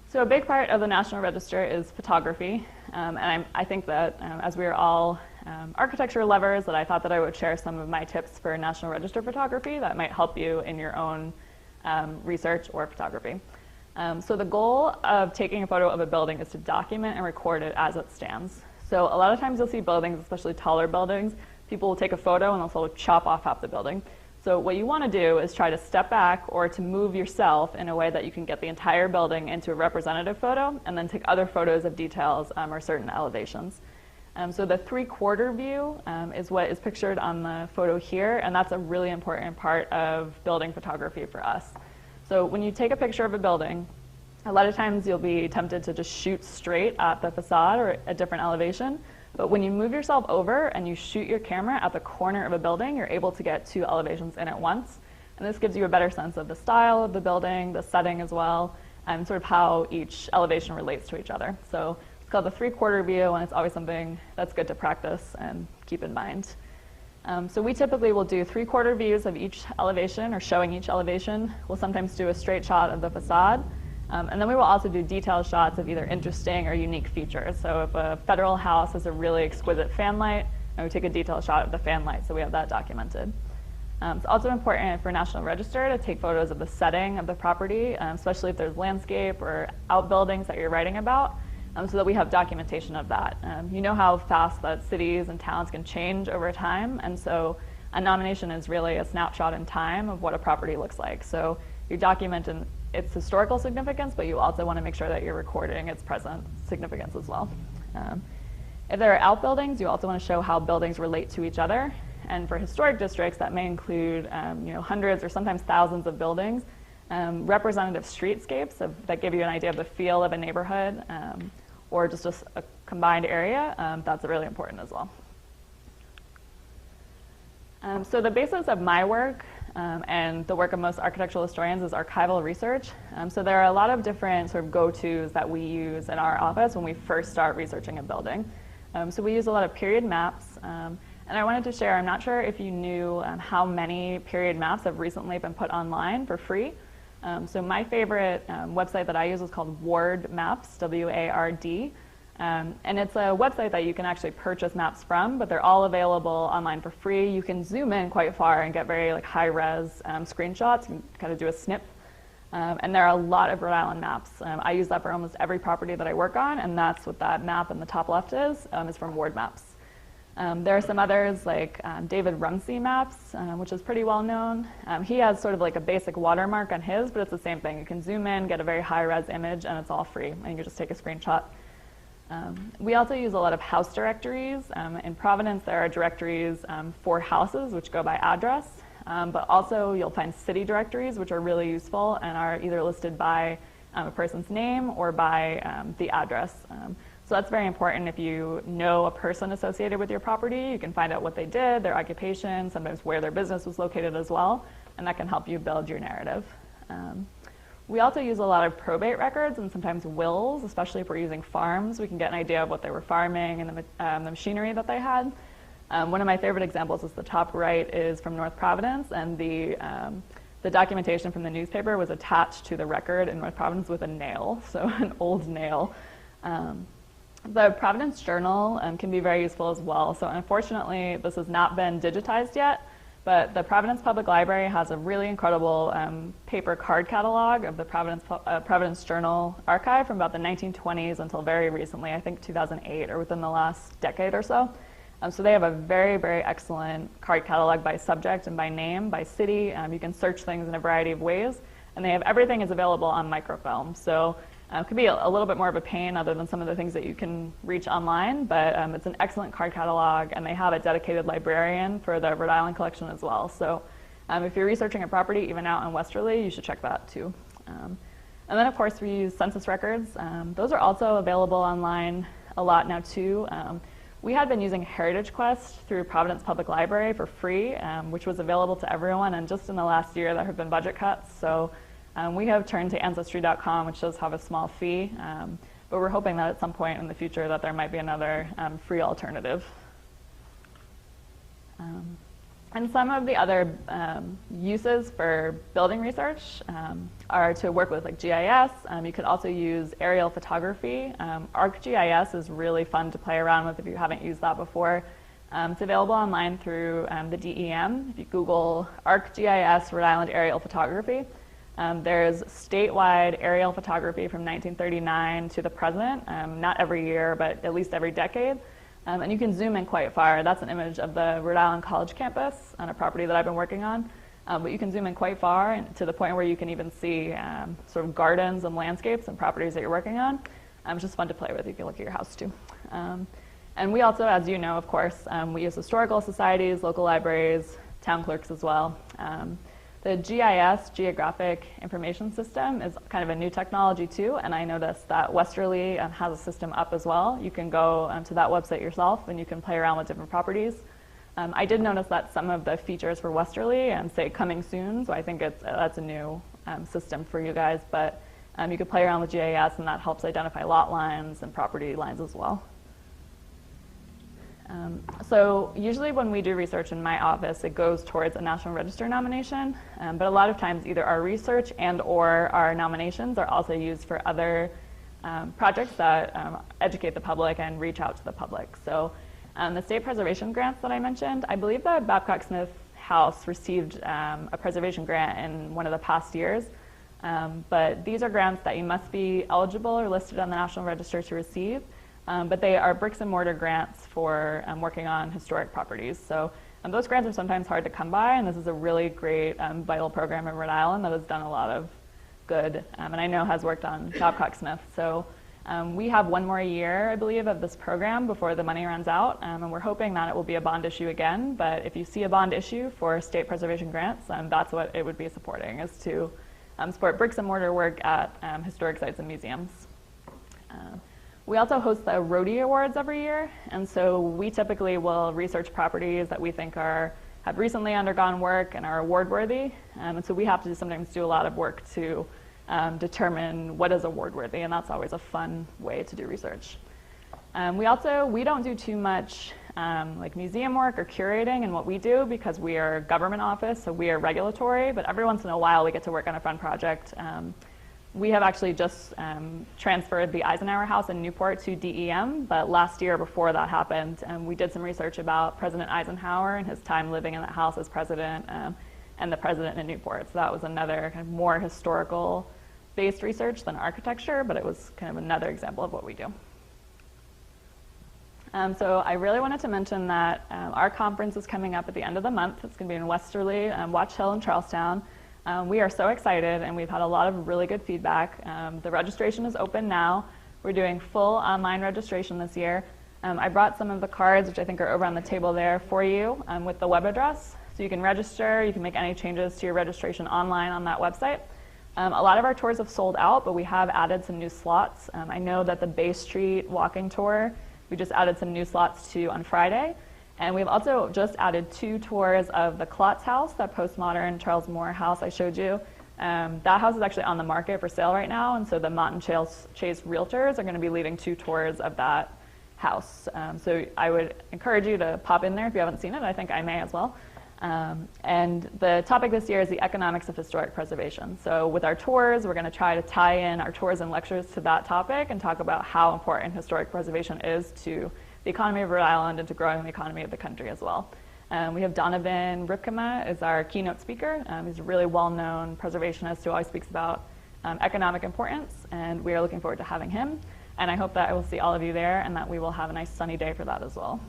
So a big part of the National Register is photography. And I think that as we are all architecture lovers, that I thought that I would share some of my tips for National Register photography that might help you in your own research or photography. So the goal of taking a photo of a building is to document and record it as it stands. So a lot of times you'll see buildings, especially taller buildings, people will take a photo and they'll sort of chop off half the building. So what you want to do is try to step back or to move yourself in a way that you can get the entire building into a representative photo and then take other photos of details or certain elevations. So the three-quarter view is what is pictured on the photo here, and that's a really important part of building photography for us. So when you take a picture of a building, a lot of times you'll be tempted to just shoot straight at the facade or a different elevation. But when you move yourself over and you shoot your camera at the corner of a building, you're able to get two elevations in at once. And this gives you a better sense of the style of the building, the setting as well, and sort of how each elevation relates to each other. So it's called the three-quarter view, and it's always something that's good to practice and keep in mind. So we typically will do three-quarter views of each elevation or showing each elevation. We'll sometimes do a straight shot of the facade. And then we will also do detailed shots of either interesting or unique features. So if a federal house has a really exquisite fan light, and we take a detailed shot of the fan light, so we have that documented. It's also important for National Register to take photos of the setting of the property, especially if there's landscape or outbuildings that you're writing about, so that we have documentation of that. You know how fast that cities and towns can change over time, and so a nomination is really a snapshot in time of what a property looks like. So you're documenting its historical significance, but you also want to make sure that you're recording its present significance as well. If there are outbuildings, you also want to show how buildings relate to each other. And for historic districts, that may include hundreds or sometimes thousands of buildings, representative streetscapes that give you an idea of the feel of a neighborhood, or just a combined area. That's really important as well. So the basis of my work and the work of most architectural historians is archival research. So there are a lot of different sort of go-tos that we use in our office when we first start researching a building. So we use a lot of period maps. And I wanted to share, I'm not sure if you knew how many period maps have recently been put online for free. So my favorite website that I use is called Ward Maps, W-A-R-D. And it's a website that you can actually purchase maps from, but they're all available online for free. You can zoom in quite far and get very high-res screenshots. You can kind of do a snip. And there are a lot of Rhode Island maps. I use that for almost every property that I work on, and that's what that map in the top left is from Ward Maps. There are some others like David Rumsey Maps, which is pretty well known. He has sort of like a basic watermark on his, but it's the same thing. You can zoom in, get a very high-res image, and it's all free, and you can just take a screenshot. We also use a lot of house directories. In Providence, there are directories for houses, which go by address, but also you'll find city directories, which are really useful and are either listed by a person's name or by the address. So that's very important. If you know a person associated with your property, you can find out what they did, their occupation, sometimes where their business was located as well, and that can help you build your narrative. We also use a lot of probate records and sometimes wills, especially if we're using farms. We can get an idea of what they were farming and the machinery that they had. One of my favorite examples is the top right is from North Providence, and the documentation from the newspaper was attached to the record in North Providence with a nail, so an old nail. The Providence Journal can be very useful as well. So unfortunately, this has not been digitized yet, but the Providence Public Library has a really incredible paper card catalog of the Providence Journal archive from about the 1920s until very recently, I think 2008, or within the last decade or so. So they have a very, very excellent card catalog by subject and by name, by city. You can search things in a variety of ways, and they have everything is available on microfilm. So it could be a little bit more of a pain other than some of the things that you can reach online, but it's an excellent card catalog, and they have a dedicated librarian for the Rhode Island collection as well. So if you're researching a property, even out in Westerly, you should check that too. And then, of course, we use census records. Those are also available online a lot now too. We had been using Heritage Quest through Providence Public Library for free, which was available to everyone, and just in the last year there have been budget cuts. So we have turned to Ancestry.com, which does have a small fee, but we're hoping that at some point in the future that there might be another free alternative. And some of the other uses for building research are to work with like GIS. You could also use aerial photography. ArcGIS is really fun to play around with if you haven't used that before. It's available online through the DEM. If you Google ArcGIS Rhode Island aerial photography, there's statewide aerial photography from 1939 to the present, not every year, but at least every decade. And you can zoom in quite far. That's an image of the Rhode Island College campus on a property that I've been working on. But you can zoom in quite far, and to the point where you can even see sort of gardens and landscapes and properties that you're working on. It's just fun to play with. You can look at your house too. And we also, as you know, of course, we use historical societies, local libraries, town clerks as well. The GIS, Geographic Information System, is kind of a new technology too, and I noticed that Westerly has a system up as well. You can go to that website yourself and you can play around with different properties. I did notice that some of the features for Westerly say coming soon, so I think that's a new system for you guys, but you could play around with GIS and that helps identify lot lines and property lines as well. So usually when we do research in my office, it goes towards a National Register nomination, but a lot of times either our research and or our nominations are also used for other projects that educate the public and reach out to the public. So the state preservation grants that I mentioned, I believe the Babcock-Smith House received a preservation grant in one of the past years, but these are grants that you must be eligible or listed on the National Register to receive. But they are bricks and mortar grants for working on historic properties. So those grants are sometimes hard to come by, and this is a really great vital program in Rhode Island that has done a lot of good, and I know has worked on Babcock-Smith. So we have one more year, I believe, of this program before the money runs out, and we're hoping that it will be a bond issue again. But if you see a bond issue for state preservation grants, that's what it would be supporting, is to support bricks and mortar work at historic sites and museums. We also host the Rhody Awards every year, and so we typically will research properties that we think have recently undergone work and are award-worthy, and so we have to sometimes do a lot of work to determine what is award-worthy, and that's always a fun way to do research. We don't do too much like museum work or curating in what we do because we are a government office, so we are regulatory, but every once in a while we get to work on a fun project. We have actually just transferred the Eisenhower House in Newport to DEM, but last year before that happened, we did some research about President Eisenhower and his time living in that house as president and the president in Newport. So that was another kind of more historical-based research than architecture, but it was kind of another example of what we do. So I really wanted to mention that our conference is coming up at the end of the month. It's going to be in Westerly, Watch Hill, and Charlestown. We are so excited, and we've had a lot of really good feedback. The registration is open now. We're doing full online registration this year. I brought some of the cards, which I think are over on the table there, for you with the web address. So you can register, you can make any changes to your registration online on that website. A lot of our tours have sold out, but we have added some new slots. I know that the Bay Street walking tour, we just added some new slots to on Friday. And we've also just added 2 tours of the Klotz House, that postmodern Charles Moore house I showed you. That house is actually on the market for sale right now, and so the Mott and Chase realtors are going to be leading 2 tours of that house. So I would encourage you to pop in there if you haven't seen it. I think I may as well. And the topic this year is the economics of historic preservation. So with our tours, we're going to try to tie in our tours and lectures to that topic and talk about how important historic preservation is to the economy of Rhode Island and to growing the economy of the country as well. We have Donovan Ripkema as our keynote speaker. He's a really well-known preservationist who always speaks about economic importance, and we are looking forward to having him. And I hope that I will see all of you there and that we will have a nice sunny day for that as well.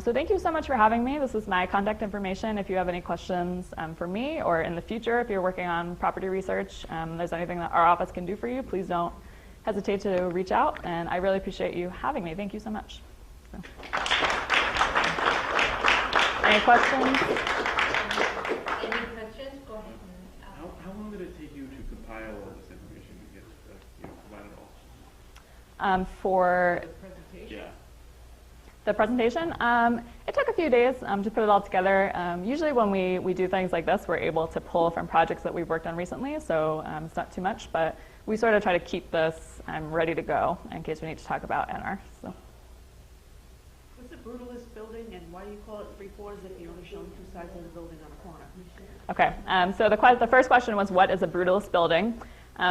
So thank you so much for having me. This is my contact information. If you have any questions for me, or in the future, if you're working on property research, there's anything that our office can do for you, please don't hesitate to reach out. And I really appreciate you having me. Thank you so much. So. Any questions? Any questions? Go ahead and ask. How long did it take you to compile all this information to get provide it all? For Yeah. the presentation, it took a few days to put it all together. Usually when we do things like this, we're able to pull from projects that we've worked on recently, so it's not too much, but we sort of try to keep this ready to go in case we need to talk about NR. So. What's a brutalist building, and why do you call it 3/4 if you're only showing two sides of the building on a corner? Okay, so the first question was, what is a brutalist building?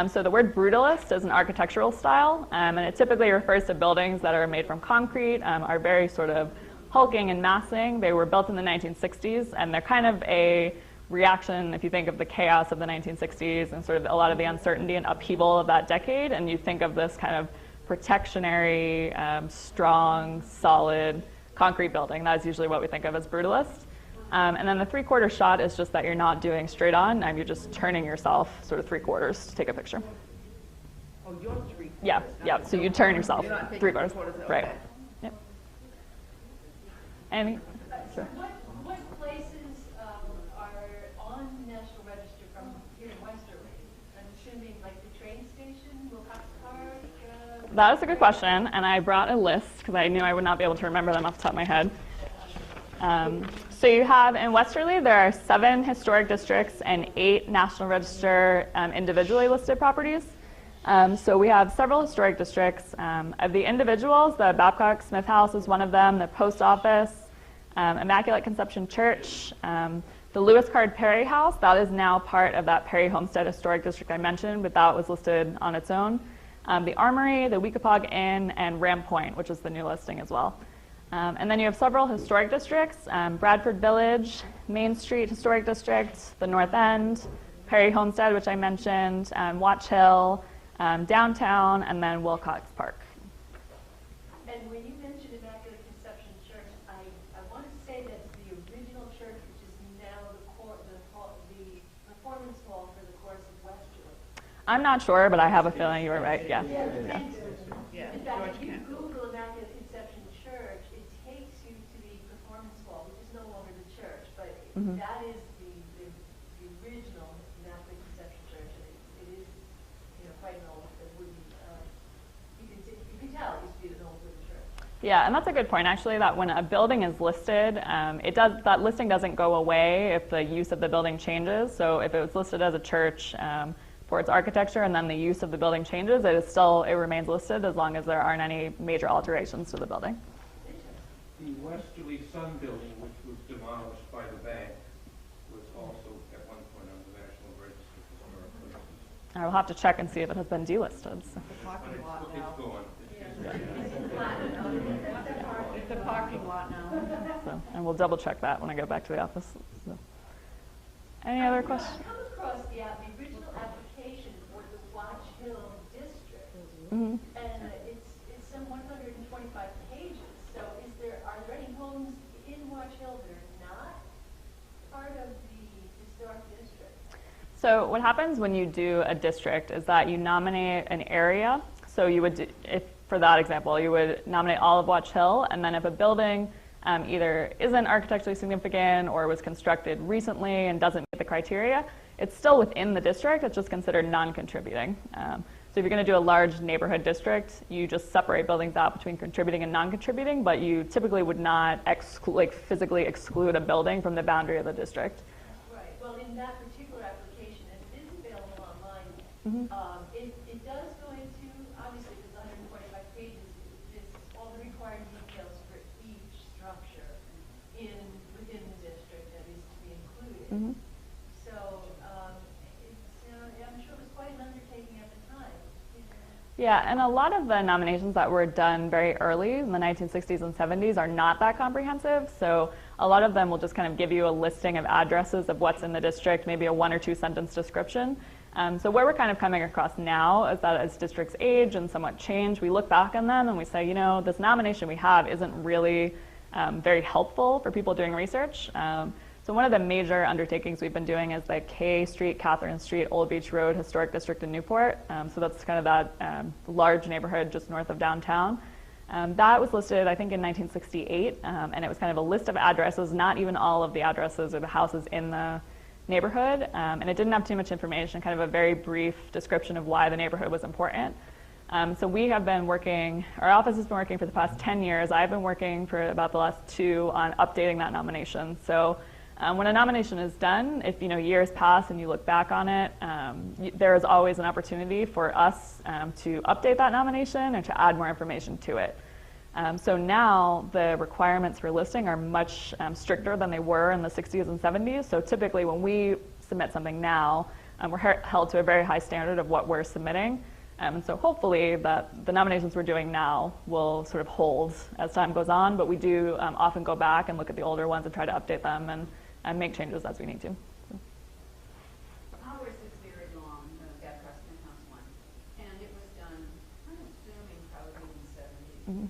So the word brutalist is an architectural style, and it typically refers to buildings that are made from concrete, are very sort of hulking and massing. They were built in the 1960s, and they're kind of a reaction, if you think of the chaos of the 1960s and sort of a lot of the uncertainty and upheaval of that decade, and you think of this kind of protectionary, strong, solid concrete building. That's usually what we think of as brutalist. And then the 3/4 shot is just that you're not doing straight on, you're just turning yourself sort of 3/4 to take a picture. Oh, you're 3/4. Yeah, yeah. So you turn yourself You're not taking 3/4. 3/4, Right. okay. Yep. Any? So what places are on National Register from here in Westerly? I'm assuming like the train station, Wilcox Park? That is a good question, and I brought a list because I knew I would not be able to remember them off the top of my head. So you have in Westerly, there are 7 historic districts and 8 National Register individually listed properties. So we have several historic districts. Of the individuals, the Babcock Smith House is one of them, the Post Office, Immaculate Conception Church, the Lewis Card Perry House, that is now part of that Perry Homestead Historic District I mentioned, but that was listed on its own. The Armory, the Weekapaug Inn, and Ram Point, which is the new listing as well. And then you have several historic districts, Bradford Village, Main Street Historic District, the North End, Perry Homestead, which I mentioned, Watch Hill, downtown, and then Wilcox Park. And when you mentioned Immaculate Conception Church, I want to say that's the original church, which is now the performance hall for the Chorus of Westerly. I'm not sure, but I have a feeling you were right, yeah. Yeah. Yeah, In fact, George if you Kent. Google Immaculate Conception Church, it takes you to the performance hall, which is no longer the church, but that is the original Immaculate Conception Church, and it is, quite an old, wooden, you can tell it used to be an old wooden church. Yeah, and that's a good point, actually, that when a building is listed, that listing doesn't go away if the use of the building changes. So if it was listed as a church for its architecture and then the use of the building changes, it remains listed as long as there aren't any major alterations to the building. The Westerly Sun building, which was demolished by the bank, was also at one point on the National Register of Historic Places. I will have to check and see if it has been delisted. So. The parking lot It's now. gone. It's a parking lot now. And we'll double check that when I go back to the office. So. Any other questions? I come across the original application for the Watch Hill District, Mm-hmm. and it's some 125 pages. So are there any homes in Watch Hill that are not part of the historic district? So what happens when you do a district is that you nominate an area. So you would, for that example, you would nominate all of Watch Hill, and then if a building either isn't architecturally significant or was constructed recently and doesn't meet the criteria, it's still within the district, it's just considered non-contributing. So if you're going to do a large neighborhood district, you just separate buildings out between contributing and non-contributing, but you typically would not physically exclude a building from the boundary of the district. Right. Well, in that particular application, and it is available online, it does go into, obviously, it's 125 pages, it's all the required details for each structure within the district, Mhm. So, I'm sure it was quite an undertaking at the time. Yeah, and a lot of the nominations that were done very early in the 1960s and 70s are not that comprehensive. So a lot of them will just kind of give you a listing of addresses of what's in the district, maybe a 1 or 2 sentence description. So where we're kind of coming across now is that as districts age and somewhat change, we look back on them and we say, you know, this nomination we have isn't really very helpful for people doing research. So one of the major undertakings we've been doing is the K Street, Catherine Street, Old Beach Road Historic District in Newport. So that's kind of that large neighborhood just north of downtown. That was listed, I think, in 1968, and it was kind of a list of addresses, not even all of the addresses or the houses in the neighborhood, and it didn't have too much information, kind of a very brief description of why the neighborhood was important. So we have been working, our office has been working for the past 10 years. I've been working for about the last 2 on updating that nomination. So when a nomination is done, if years pass and you look back on it, there is always an opportunity for us to update that nomination or to add more information to it. So now the requirements for listing are much stricter than they were in the 60s and 70s. So typically when we submit something now, we're held to a very high standard of what we're submitting. And so hopefully that the nominations we're doing now will sort of hold as time goes on, but we do often go back and look at the older ones and try to update them and make changes as we need to. Ours is very long, that Preston House one, and it was done, I'm assuming probably in the 70s. Mm-hmm.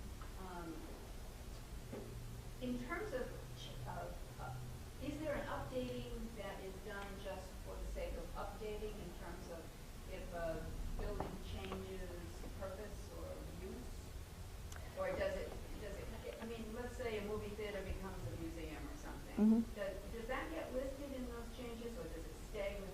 In terms of, is there an updating that is done just for the sake of updating in terms of if a building changes purpose or use? Or does it, I mean, let's say a movie theater becomes a museum or something. Mm-hmm. Does that get listed in those changes, or does it stay with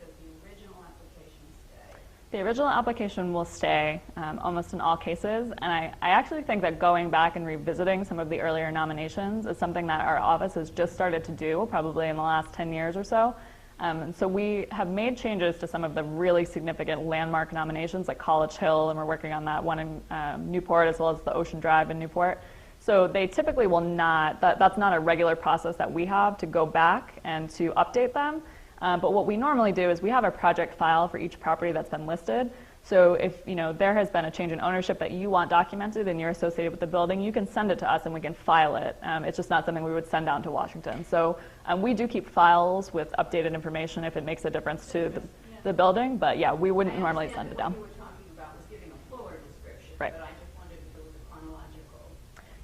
does the original application stay? The original application will stay almost in all cases, and I actually think that going back and revisiting some of the earlier nominations is something that our office has just started to do, probably in the last 10 years or so. And so we have made changes to some of the really significant landmark nominations like College Hill, and we're working on that one in Newport, as well as the Ocean Drive in Newport. So they typically will not, that's not a regular process that we have to go back and to update them. But what we normally do is we have a project file for each property that's been listed. So if there has been a change in ownership that you want documented and you're associated with the building, you can send it to us and we can file it. It's just not something we would send down to Washington. So we do keep files with updated information if it makes a difference to the building. But yeah, we wouldn't normally send it down. What you were talking about was giving a fuller description, Right. but I just wondered if it was a chronological.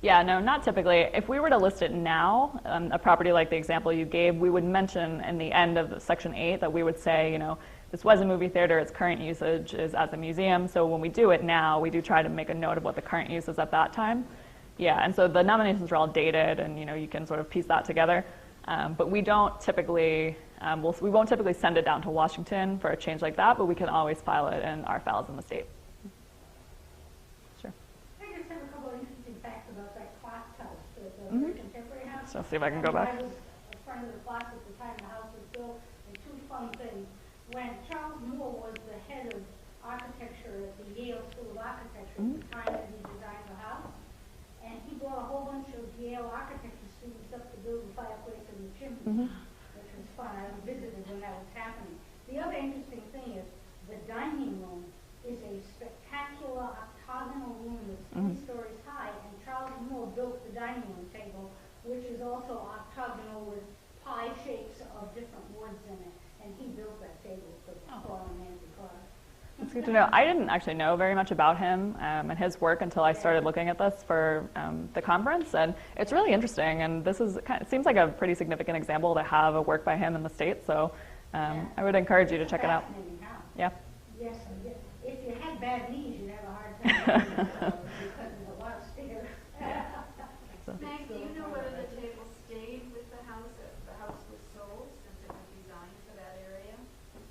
Yeah, no, not typically. If we were to list it now, a property like the example you gave, we would mention in the end of Section 8 that we would say, this was a movie theater, its current usage is as a museum. So when we do it now, we do try to make a note of what the current use is at that time. Yeah, and so the nominations are all dated, and you can sort of piece that together. But we don't typically, we won't typically send it down to Washington for a change like that, but we can always file it in our files in the state. Sure. I just have a couple of interesting facts about that Clark's house, the Mhm. contemporary house. So see if I can go back. I was a friend of the Clark's at the time the house was built, and 2 fun things. When Charles Moore was the head of architecture at the Yale School of Architecture at the time that he designed the house, and he brought a whole bunch of Yale architecture students up to build the fireplace and the chimney, which was fun. I visited when that was happening. The other interesting thing is the dining room is a spectacular octagonal room that's 3 stories high, and Charles Moore built the dining room table, which is also octagonal with pie shapes of different woods in it, and he built that table for Paul and Nancy Clark. That's good to know. I didn't actually know very much about him and his work until I started looking at this for the conference, and it's really interesting. And this is it seems like a pretty significant example to have a work by him in the state. So I would encourage you to check it out. Fascinating house. Yeah. Yes, if you had bad knees, you'd have a hard time because there's a lot of stairs. Meg, do you know whether the table stayed with the house as the house was sold, since it was designed for that area?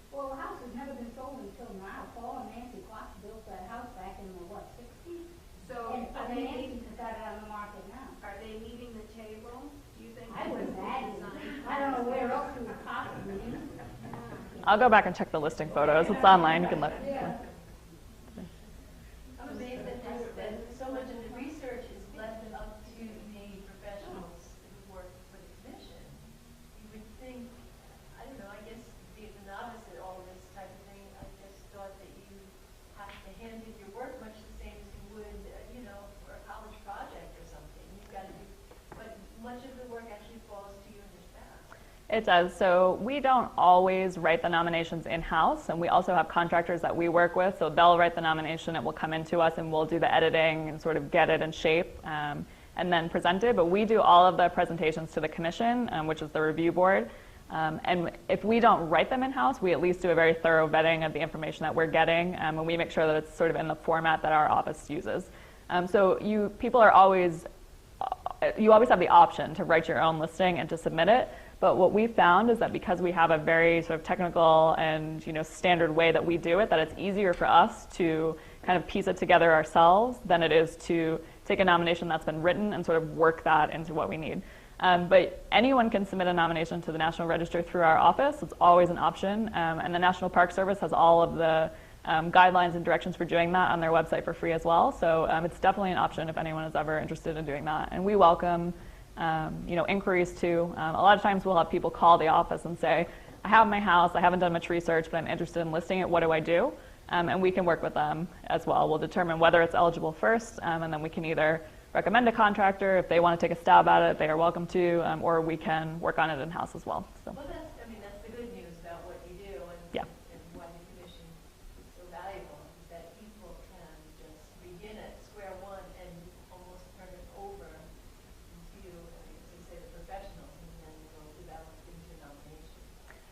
Well, the house has never been sold until now. Paul and Nancy Clark built that house back in the, 60s? So And are they, Nancy's got it on the market now. are they meeting the table? Do you think? I would it was imagine. designed- I don't know where else we would possibly. I'll go back and check the listing photos. It's online. You can look. Yeah. I'm amazed that so much of the research is left up to the professionals who work for the commission. You would think It does. So we don't always write the nominations in-house, and we also have contractors that we work with. So they'll write the nomination, it will come into us, and we'll do the editing and sort of get it in shape and then present it. But we do all of the presentations to the commission, which is the review board. And if we don't write them in-house, we at least do a very thorough vetting of the information that we're getting, and we make sure that it's sort of in the format that our office uses. So you always have the option to write your own listing and to submit it. But what we found is that because we have a very sort of technical and standard way that we do it, that it's easier for us to kind of piece it together ourselves than it is to take a nomination that's been written and sort of work that into what we need. But anyone can submit a nomination to the National Register through our office. It's always an option. And the National Park Service has all of the guidelines and directions for doing that on their website for free as well. So it's definitely an option if anyone is ever interested in doing that. And we welcome inquiries too. A lot of times we'll have people call the office and say, I have my house, I haven't done much research, but I'm interested in listing it, what do I do? And we can work with them as well. We'll determine whether it's eligible first, and then we can either recommend a contractor if they want to take a stab at it, they are welcome to, or we can work on it in-house as well. So. Well, that's the good news about what you do and why the commission is so valuable, is that people can just begin at square one and almost turn it over to, as you say, the professionals, and then it'll develop into nomination.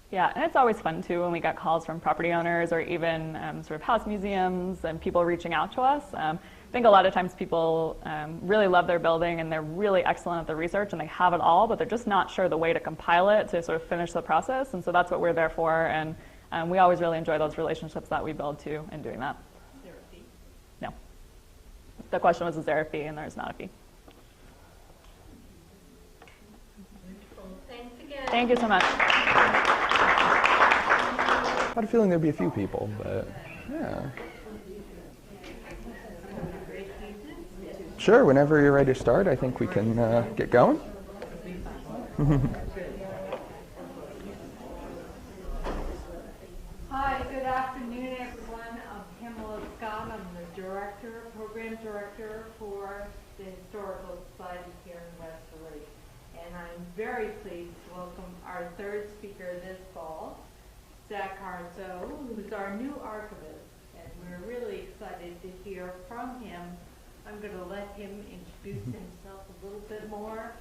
Yeah, and it's always fun too when we get calls from property owners or even sort of house museums and people reaching out to us. I think a lot of times people really love their building and they're really excellent at the research and they have it all, but they're just not sure the way to compile it to sort of finish the process. And so that's what we're there for. And we always really enjoy those relationships that we build too in doing that. Is there a fee? No. The question was, is there a fee? And there's not a fee. Thanks again. Thank you so much. I had a feeling there'd be a few people, but yeah. Sure, whenever you're ready to start, I think we can get going. Hi, good afternoon, everyone. I'm Pamela Scott. I'm the program director for the Historical Society here in Westerly. And I'm very pleased to welcome our third speaker this fall, Zach Harzo, who's our new archivist. And we're really excited to hear from him. I'm going to let him introduce himself a little bit more.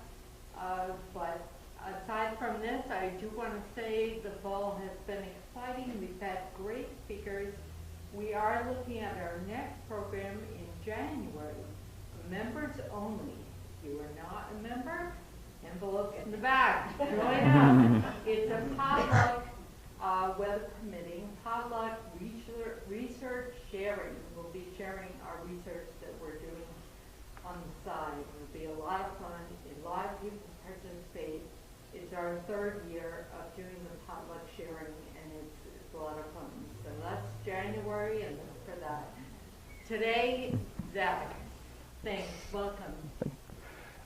But aside from this, I do want to say the fall has been exciting. We've had great speakers. We are looking at our next program in January. Members only. If you are not a member, envelope in the back. Join up. It's a potluck, weather permitting, potluck research sharing. We'll be sharing our research that we're doing on the side. It'll be a lot of fun. A lot of people participate. It's our third year of doing the potluck sharing, and it's a lot of fun. So that's January, and look for that. Today, Zach, thanks. Welcome.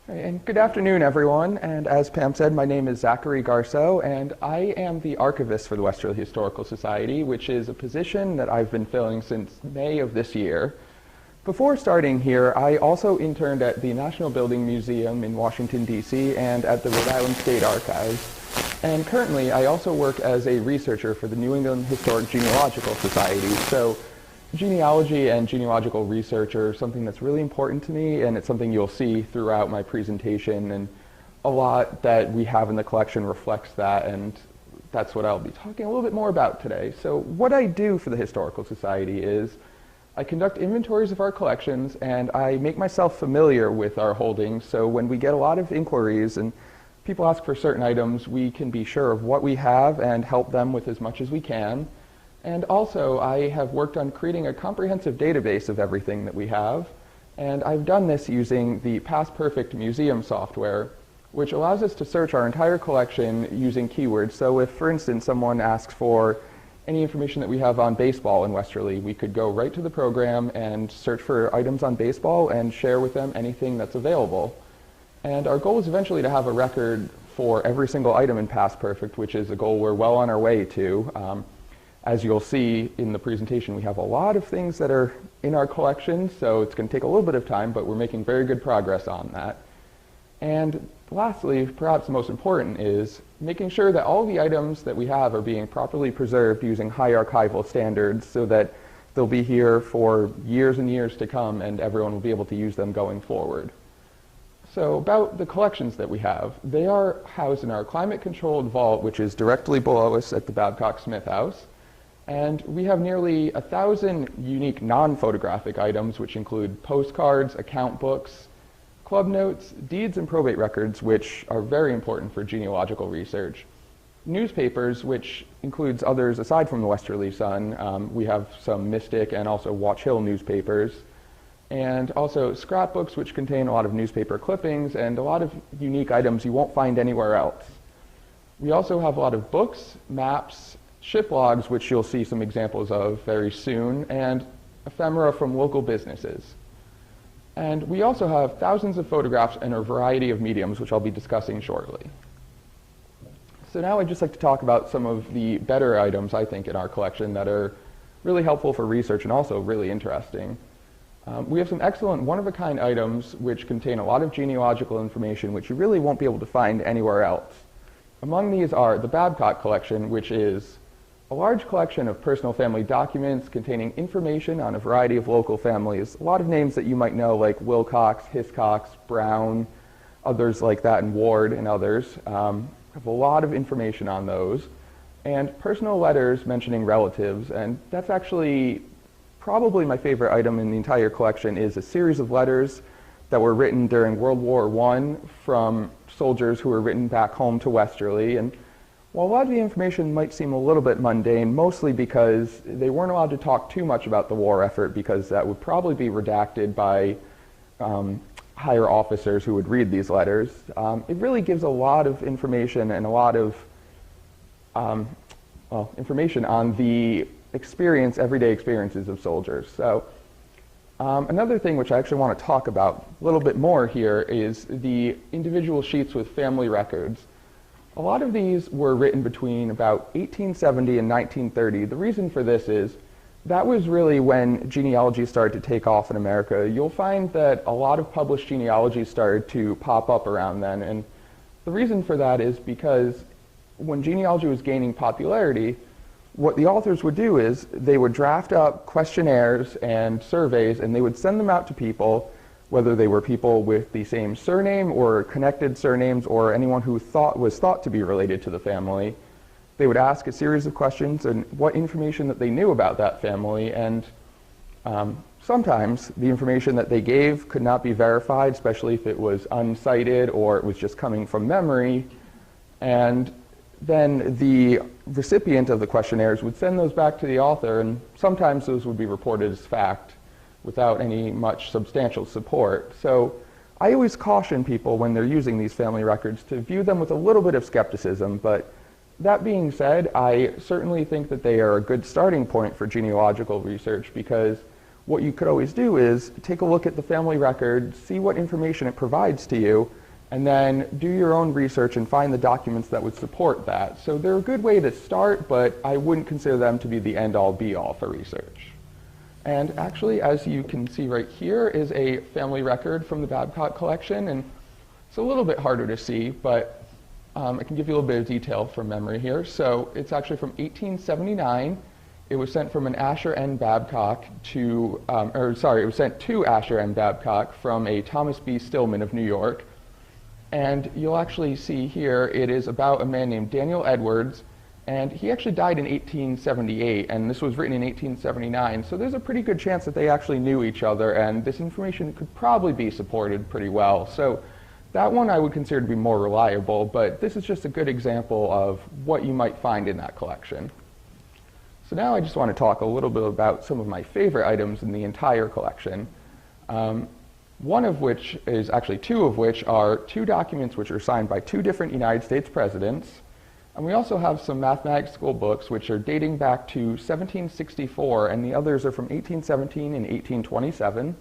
All right, and good afternoon, everyone. And as Pam said, my name is Zachary Garceau, and I am the archivist for the Westerly Historical Society, which is a position that I've been filling since May of this year. Before starting here, I also interned at the National Building Museum in Washington, D.C. and at the Rhode Island State Archives. And currently, I also work as a researcher for the New England Historic Genealogical Society. So genealogy and genealogical research are something that's really important to me, and it's something you'll see throughout my presentation. And a lot that we have in the collection reflects that, and that's what I'll be talking a little bit more about today. So what I do for the Historical Society is I conduct inventories of our collections, and I make myself familiar with our holdings, so when we get a lot of inquiries and people ask for certain items, we can be sure of what we have and help them with as much as we can. And also, I have worked on creating a comprehensive database of everything that we have, and I've done this using the PastPerfect museum software, which allows us to search our entire collection using keywords. So if, for instance, someone asks for any information that we have on baseball in Westerly, we could go right to the program and search for items on baseball and share with them anything that's available. And our goal is eventually to have a record for every single item in PastPerfect, which is a goal we're well on our way to. As you'll see in the presentation, we have a lot of things that are in our collection, so it's going to take a little bit of time, but we're making very good progress on that. And lastly, perhaps the most important is making sure that all the items that we have are being properly preserved using high archival standards so that they'll be here for years and years to come and everyone will be able to use them going forward. So about the collections that we have, they are housed in our climate-controlled vault, which is directly below us at the Babcock Smith House. And we have nearly 1,000 unique non-photographic items, which include postcards, account books, club notes, deeds, and probate records, which are very important for genealogical research. Newspapers, which includes others aside from the Westerly Sun. We have some Mystic and also Watch Hill newspapers. And also scrapbooks, which contain a lot of newspaper clippings and a lot of unique items you won't find anywhere else. We also have a lot of books, maps, ship logs, which you'll see some examples of very soon, and ephemera from local businesses. And we also have thousands of photographs in a variety of mediums, which I'll be discussing shortly. So now I'd just like to talk about some of the better items, I think, in our collection that are really helpful for research and also really interesting. We have some excellent one-of-a-kind items which contain a lot of genealogical information which you really won't be able to find anywhere else. Among these are the Babcock Collection, which is a large collection of personal family documents containing information on a variety of local families. A lot of names that you might know, like Wilcox, Hiscox, Brown, others like that, and Ward and others. Have a lot of information on those. And personal letters mentioning relatives, and that's actually probably my favorite item in the entire collection, is a series of letters that were written during World War I from soldiers who were written back home to Westerly. And while a lot of the information might seem a little bit mundane, mostly because they weren't allowed to talk too much about the war effort because that would probably be redacted by higher officers who would read these letters, it really gives a lot of information and a lot of information on the everyday experiences of soldiers. So another thing which I actually want to talk about a little bit more here is the individual sheets with family records. A lot of these were written between about 1870 and 1930. The reason for this is that was really when genealogy started to take off in America. You'll find that a lot of published genealogies started to pop up around then, and the reason for that is because when genealogy was gaining popularity, what the authors would do is they would draft up questionnaires and surveys and they would send them out to people, whether they were people with the same surname or connected surnames or anyone who was thought to be related to the family. They would ask a series of questions and what information that they knew about that family, and sometimes the information that they gave could not be verified, especially if it was uncited or it was just coming from memory. And then the recipient of the questionnaires would send those back to the author, and sometimes those would be reported as fact without any much substantial support. So I always caution people when they're using these family records to view them with a little bit of skepticism, but that being said, I certainly think that they are a good starting point for genealogical research, because what you could always do is take a look at the family record, see what information it provides to you, and then do your own research and find the documents that would support that. So they're a good way to start, but I wouldn't consider them to be the end-all be-all for research. And actually, as you can see right here, is a family record from the Babcock Collection, and it's a little bit harder to see, but I can give you a little bit of detail from memory here. So it's actually from 1879. It was sent from an Asher N. Babcock to, it was sent to Asher N. Babcock from a Thomas B. Stillman of New York. And you'll actually see here, it is about a man named Daniel Edwards, and he actually died in 1878, and this was written in 1879. So there's a pretty good chance that they actually knew each other, and this information could probably be supported pretty well. So that one I would consider to be more reliable, but this is just a good example of what you might find in that collection. So now I just want to talk a little bit about some of my favorite items in the entire collection. One of which is, actually two of which, are two documents which are signed by two different United States presidents. And we also have some mathematics school books which are dating back to 1764, and the others are from 1817 and 1827.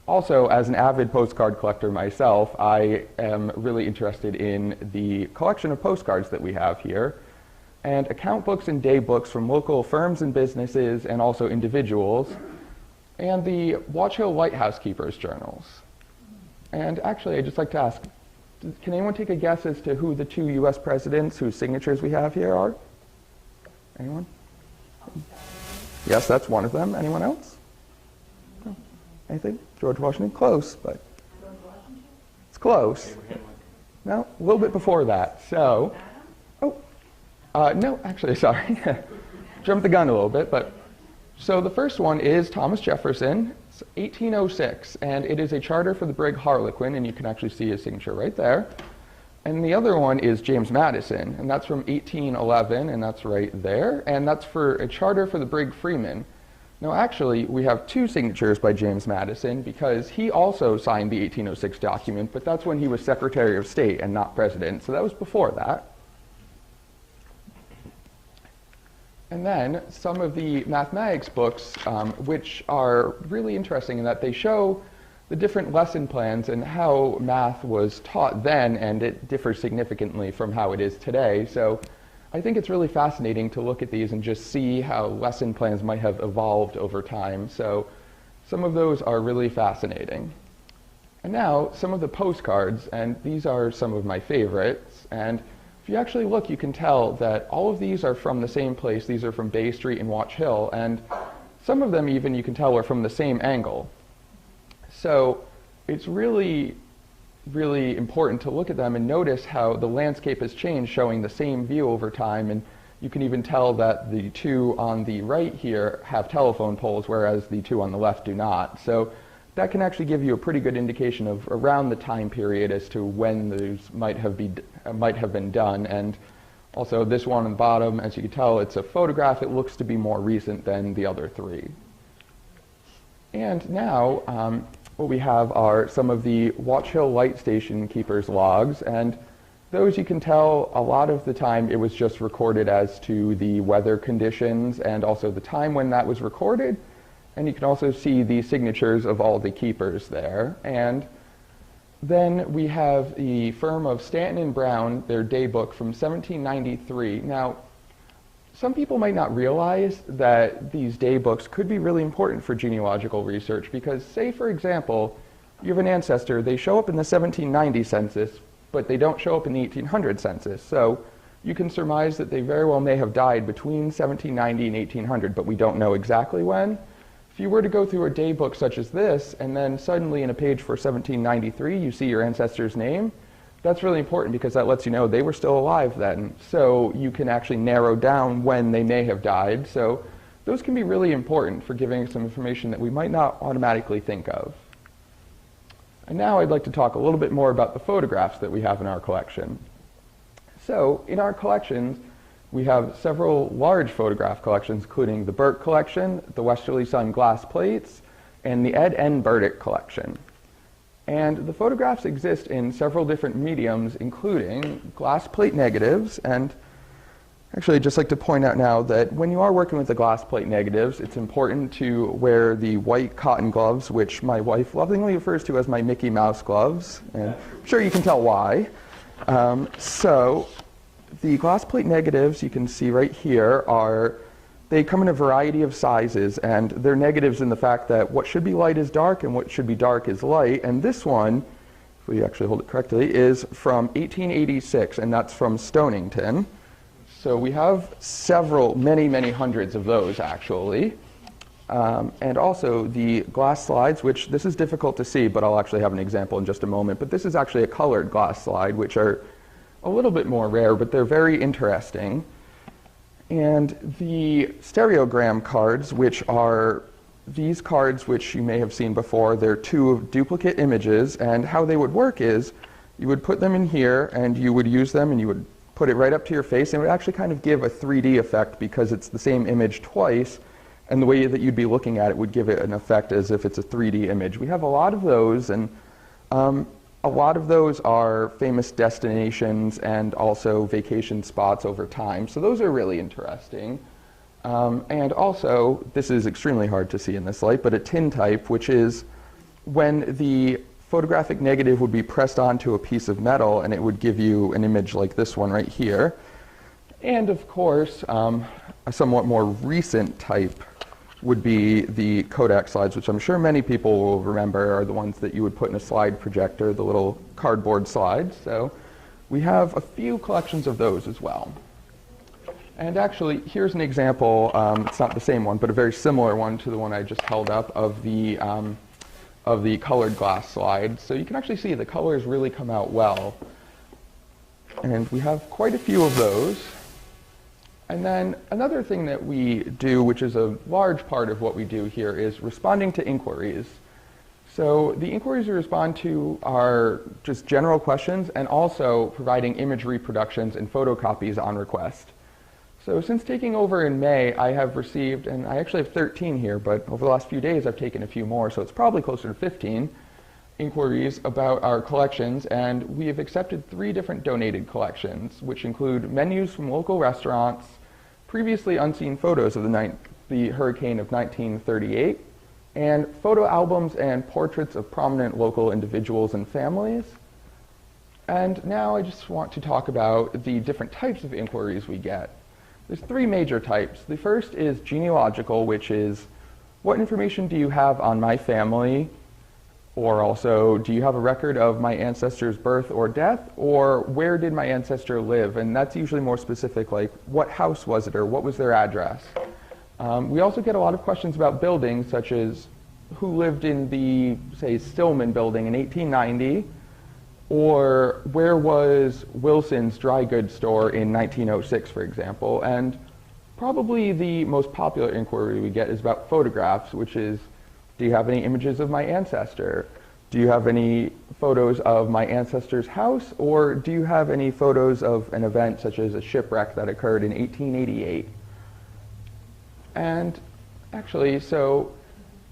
Also, as an avid postcard collector myself, I am really interested in the collection of postcards that we have here, and account books and day books from local firms and businesses and also individuals, and the Watch Hill Lighthouse Keepers journals. And actually, I'd just like to ask, Can anyone take a guess as to who the 2 U.S. presidents whose signatures we have here are? Anyone? Yes, that's one of them. Anyone else? No. Anything? George Washington? Close, but it's close. No, a little bit before that. So, no, actually, sorry. Jumped the gun a little bit, but so the first one is Thomas Jefferson. It's 1806, and it is a charter for the brig Harlequin, and you can actually see his signature right there. And the other one is James Madison, and that's from 1811, and that's right there. And that's for a charter for the brig Freeman. Now, actually, we have 2 signatures by James Madison because he also signed the 1806 document, but that's when he was Secretary of State and not President, so that was before that. And then some of the mathematics books, which are really interesting in that they show the different lesson plans and how math was taught then, and it differs significantly from how it is today. So I think it's really fascinating to look at these and just see how lesson plans might have evolved over time. So some of those are really fascinating. And now some of the postcards, and these are some of my favorites. And if you actually look, you can tell that all of these are from the same place. These are from Bay Street and Watch Hill, and some of them even you can tell are from the same angle. So it's really, really important to look at them and notice how the landscape has changed, showing the same view over time. And you can even tell that the 2 on the right here have telephone poles, whereas the 2 on the left do not. So that can actually give you a pretty good indication of around the time period as to when those might have been done. And also this one on the bottom, as you can tell, it's a photograph. It looks to be more recent than the other 3. And now what we have are some of the Watch Hill Light Station keepers' logs, and those you can tell a lot of the time it was just recorded as to the weather conditions and also the time when that was recorded. And you can also see the signatures of all the keepers there. And then we have the firm of Stanton and Brown, their daybook from 1793. Now, some people might not realize that these daybooks could be really important for genealogical research because, say, for example, you have an ancestor, they show up in the 1790 census, but they don't show up in the 1800 census. So you can surmise that they very well may have died between 1790 and 1800, but we don't know exactly when. If you were to go through a daybook such as this, and then suddenly in a page for 1793 you see your ancestor's name, that's really important because that lets you know they were still alive then. So you can actually narrow down when they may have died. So those can be really important for giving some information that we might not automatically think of. And now I'd like to talk a little bit more about the photographs that we have in our collection. So in our collections, we have several large photograph collections, including the Burke collection, the Westerly Sun glass plates, and the Ed N. Burdick collection. And the photographs exist in several different mediums, including glass plate negatives. And actually, I'd just like to point out now that when you are working with the glass plate negatives, it's important to wear the white cotton gloves, which my wife lovingly refers to as my Mickey Mouse gloves. And I'm sure you can tell why. So the glass plate negatives you can see right here they come in a variety of sizes, and they're negatives in the fact that what should be light is dark and what should be dark is light. And this one, if we actually hold it correctly, is from 1886, and that's from Stonington. So we have many hundreds of those actually. And also the glass slides, which this is difficult to see, but I'll actually have an example in just a moment. But this is actually a colored glass slide, which are a little bit more rare, but they're very interesting. And the stereogram cards, which are these cards which you may have seen before, they're 2 duplicate images, and how they would work is you would put them in here and you would use them and you would put it right up to your face, and it would actually kind of give a 3D effect because it's the same image twice, and the way that you'd be looking at it would give it an effect as if it's a 3D image. We have a lot of those, and a lot of those are famous destinations and also vacation spots over time. So those are really interesting. And also, this is extremely hard to see in this light, but a tintype, which is when the photographic negative would be pressed onto a piece of metal and it would give you an image like this one right here. And of course, a somewhat more recent type would be the Kodak slides, which I'm sure many people will remember are the ones that you would put in a slide projector, the little cardboard slides. So we have a few collections of those as well. And actually, here's an example, it's not the same one, but a very similar one to the one I just held up of the colored glass slide. So you can actually see the colors really come out well. And we have quite a few of those. And then another thing that we do, which is a large part of what we do here, is responding to inquiries. So the inquiries we respond to are just general questions and also providing image reproductions and photocopies on request. So since taking over in May, I have received, and I actually have 13 here, but over the last few days I've taken a few more, so it's probably closer to 15 inquiries about our collections, and we have accepted 3 different donated collections, which include menus from local restaurants, previously unseen photos of the hurricane of 1938, and photo albums and portraits of prominent local individuals and families. And now I just want to talk about the different types of inquiries we get. There's 3 major types. The first is genealogical, which is, what information do you have on my family? Or also, do you have a record of my ancestor's birth or death? Or where did my ancestor live? And that's usually more specific, like what house was it or what was their address? We also get a lot of questions about buildings, such as who lived in the, say, Stillman building in 1890? Or where was Wilson's dry goods store in 1906, for example? And probably the most popular inquiry we get is about photographs, which is, do you have any images of my ancestor? Do you have any photos of my ancestor's house? Or do you have any photos of an event such as a shipwreck that occurred in 1888? And actually, so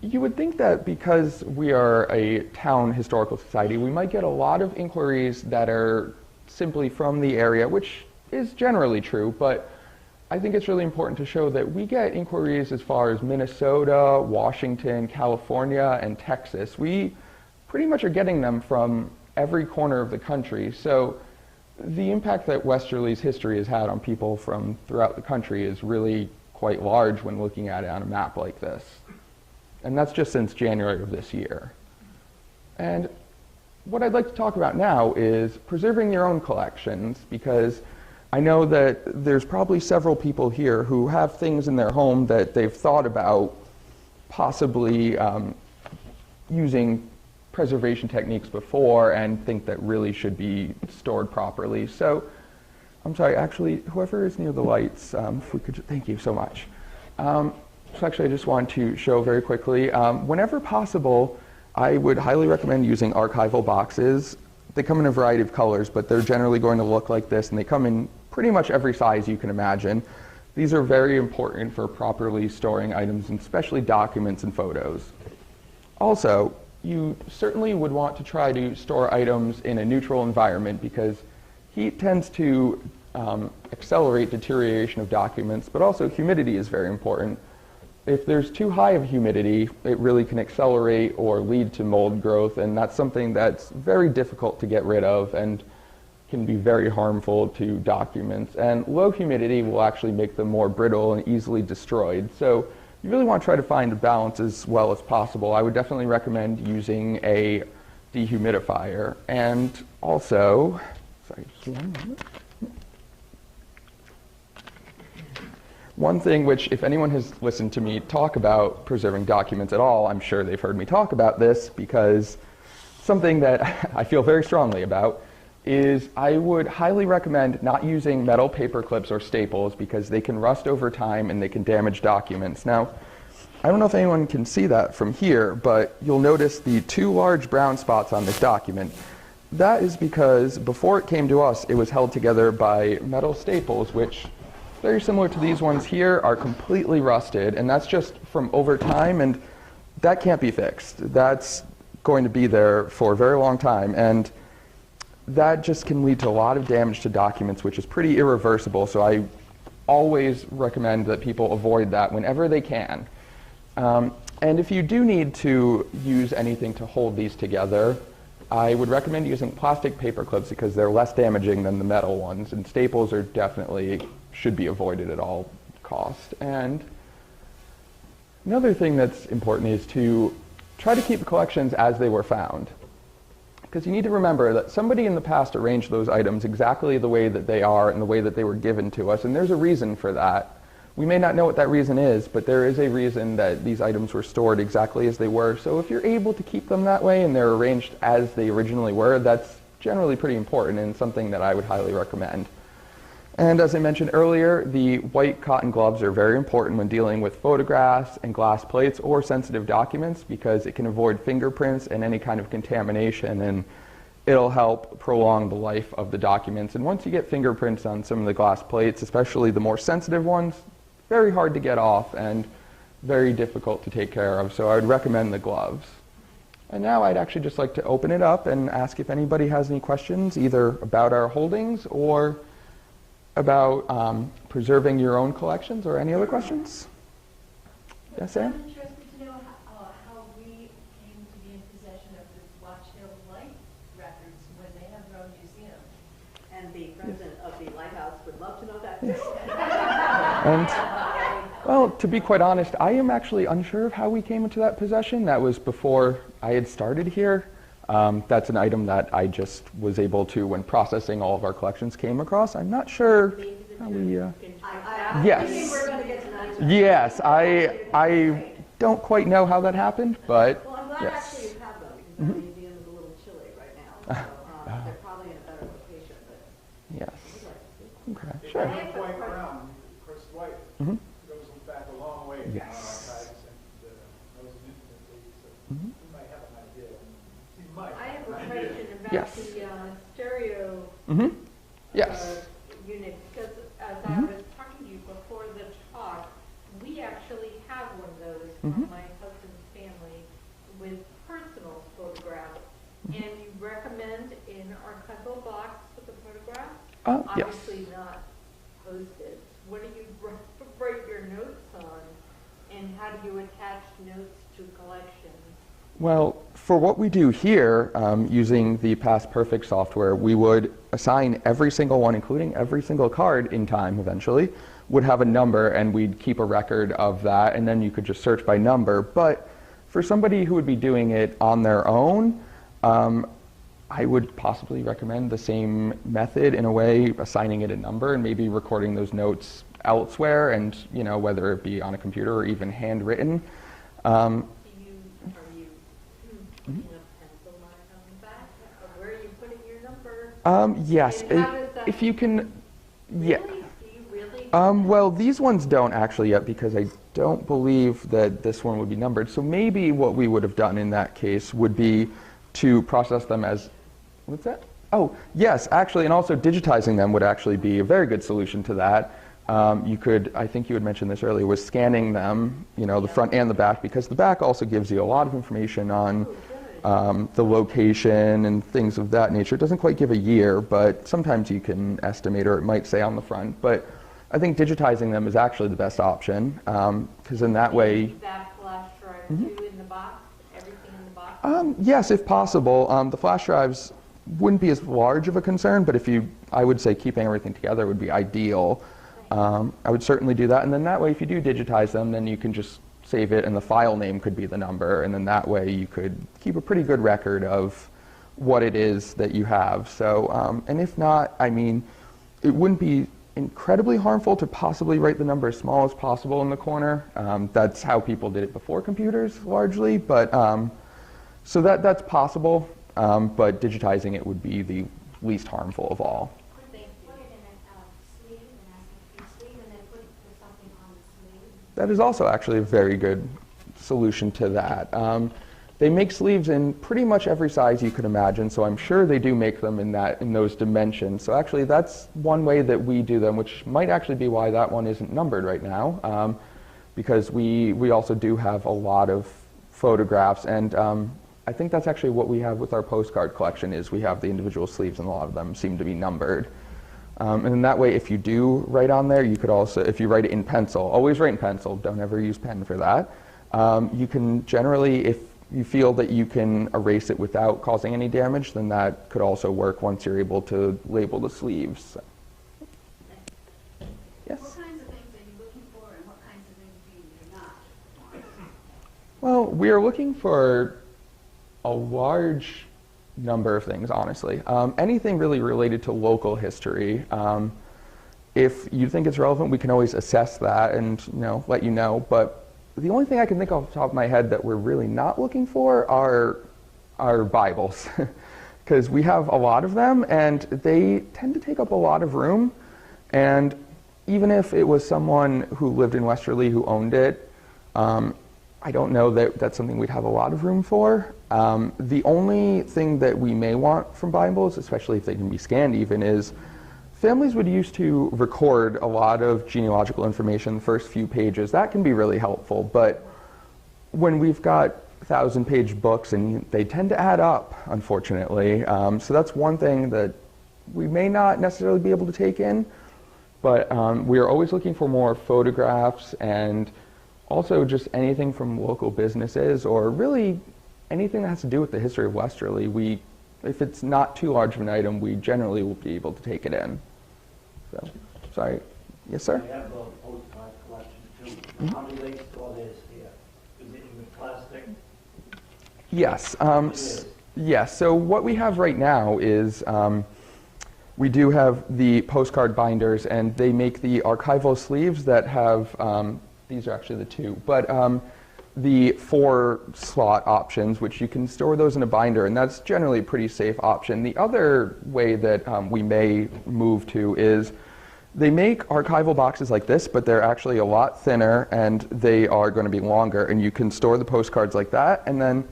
you would think that because we are a town historical society, we might get a lot of inquiries that are simply from the area, which is generally true, but I think it's really important to show that we get inquiries as far as Minnesota, Washington, California, and Texas. We pretty much are getting them from every corner of the country. So the impact that Westerly's history has had on people from throughout the country is really quite large when looking at it on a map like this. And that's just since January of this year. And what I'd like to talk about now is preserving your own collections, because I know that there's probably several people here who have things in their home that they've thought about possibly using preservation techniques before and think that really should be stored properly. So, I'm sorry, actually, whoever is near the lights, if we could, thank you so much. So actually, I just want to show very quickly, whenever possible, I would highly recommend using archival boxes. They come in a variety of colors, but they're generally going to look like this, and they come in pretty much every size you can imagine. These are very important for properly storing items, and especially documents and photos. Also, you certainly would want to try to store items in a neutral environment, because heat tends to accelerate deterioration of documents, but also humidity is very important. If there's too high of humidity, it really can accelerate or lead to mold growth, and that's something that's very difficult to get rid of and can be very harmful to documents. And low humidity will actually make them more brittle and easily destroyed. So you really want to try to find a balance as well as possible. I would definitely recommend using a dehumidifier. And also, sorry, just one moment. One thing which, if anyone has listened to me talk about preserving documents at all, I'm sure they've heard me talk about this, because something that I feel very strongly about is I would highly recommend not using metal paper clips or staples, because they can rust over time and they can damage documents. Now, I don't know if anyone can see that from here, but you'll notice the 2 large brown spots on this document. That is because before it came to us, it was held together by metal staples, which, very similar to these ones here, are completely rusted, and that's just from over time, and that can't be fixed. That's going to be there for a very long time, and that just can lead to a lot of damage to documents, which is pretty irreversible, so I always recommend that people avoid that whenever they can. And if you do need to use anything to hold these together, I would recommend using plastic paper clips, because they're less damaging than the metal ones, and staples are definitely should be avoided at all cost. And Another thing that's important is to try to keep the collections as they were found. Because you need to remember that somebody in the past arranged those items exactly the way that they are and the way that they were given to us, and there's a reason for that. We may not know what that reason is, but there is a reason that these items were stored exactly as they were. So if you're able to keep them that way and they're arranged as they originally were, that's generally pretty important and something that I would highly recommend. And as I mentioned earlier, the white cotton gloves are very important when dealing with photographs and glass plates or sensitive documents because it can avoid fingerprints and any kind of contamination, and it'll help prolong the life of the documents. And once you get fingerprints on some of the glass plates, especially the more sensitive ones, very hard to get off and very difficult to take care of. So I would recommend the gloves. And now I'd actually just like to open it up and ask if anybody has any questions, either about our holdings or about preserving your own collections, or any other questions? Yes, Sam? I'm interested to know how we came to be in possession of the Watchdale Light records when they have their own museum. And the president of the Lighthouse would love to know that too. And, well, to be quite honest, I am actually unsure of how we came into that possession. That was before I had started here. That's an item that I just was able to, when processing all of our collections, came across. I'm not sure how we... Yes. think we're going to get to that. Yes, I don't quite know how that happened, but Well, I'm glad yes. actually you have them, because the museum is a little chilly right now. So they're probably in a better location, but Yes. we'd like to see them. Okay, If sure. I have Dwight Brown, Chris Dwight, Mhm. goes back a long way in our Yes. archives and knows him intimately, so Mhm. he might have an idea. He might I have a an idea. question about Yes. the stereo Mm-hmm. Yes. unit, because as I Mhm. was talking to you before the talk, we actually have one of those Mhm. from my husband's family with personal photographs. Mm-hmm. And you recommend an archival box with a photograph? Yes. Obviously not posted. What do you write your notes on? And how do you attach notes to collections? Well, for what we do here, using the Past Perfect software, we would assign every single one, including every single card in time eventually, would have a number, and we'd keep a record of that, and then you could just search by number. But for somebody who would be doing it on their own, I would possibly recommend the same method in a way, assigning it a number and maybe recording those notes elsewhere, and whether it be on a computer or even handwritten. Are you putting a pencil mark on the back? Or where are you putting your number? Yes, And how does that- if you can, yeah. Really? Do you really? Well, these ones don't actually yet, because I don't believe that this one would be numbered. So maybe what we would have done in that case would be to process them as, what's that? Oh, yes, actually, and also digitizing them would actually be a very good solution to that. You could, I think you had mentioned this earlier, was scanning them, the front and the back, because the back also gives you a lot of information on the location and things of that nature. It doesn't quite give a year, but sometimes you can estimate, or it might say on the front. But I think digitizing them is actually the best option, because in that way... That flash drive too in the box? Everything in the box? Yes, if possible. The flash drives wouldn't be as large of a concern, but I would say keeping everything together would be ideal. I would certainly do that, and then that way if you do digitize them, then you can just save it and the file name could be the number, and then that way you could keep a pretty good record of what it is that you have. So, and if not, I mean, it wouldn't be incredibly harmful to possibly write the number as small as possible in the corner. That's how people did it before computers, largely, but so that's possible, but digitizing it would be the least harmful of all. Put it in a sleeve, an SFP sleeve, and then put something on the sleeve. That is also actually a very good solution to that. They make sleeves in pretty much every size you could imagine, so I'm sure they do make them in those dimensions. So actually that's one way that we do them, which might actually be why that one isn't numbered right now, because we also do have a lot of photographs, and I think that's actually what we have with our postcard collection, is we have the individual sleeves, and a lot of them seem to be numbered. And in that way, if you do write on there, you could also, if you write it in pencil, always write in pencil, don't ever use pen for that. You can generally, if you feel that you can erase it without causing any damage, then that could also work once you're able to label the sleeves. Yes? What kinds of things are you looking for and what kinds of things do you not want? we are looking for a large number of things, honestly. Anything really related to local history. If you think it's relevant, we can always assess that and let you know. But the only thing I can think off the top of my head that we're really not looking for are Bibles, because we have a lot of them and they tend to take up a lot of room. And even if it was someone who lived in Westerly who owned it, I don't know that that's something we'd have a lot of room for. The only thing that we may want from Bibles, especially if they can be scanned even, is families would used to record a lot of genealogical information the first few pages. That can be really helpful, but when we've got 1,000-page books, and they tend to add up, unfortunately. So that's one thing that we may not necessarily be able to take in, but we are always looking for more photographs and also just anything from local businesses or really anything that has to do with the history of Westerly. If it's not too large of an item, we generally will be able to take it in. So, sorry. Yes, sir? I have a postcard collection too. How do they store this here? Is it in plastic? Yes. Yes. So what we have right now is we do have the postcard binders, and they make the archival sleeves that have, these are actually the two, but the 4-slot options, which you can store those in a binder, and that's generally a pretty safe option. The other way that we may move to is they make archival boxes like this, but they're actually a lot thinner and they are going to be longer, and you can store the postcards like that, and then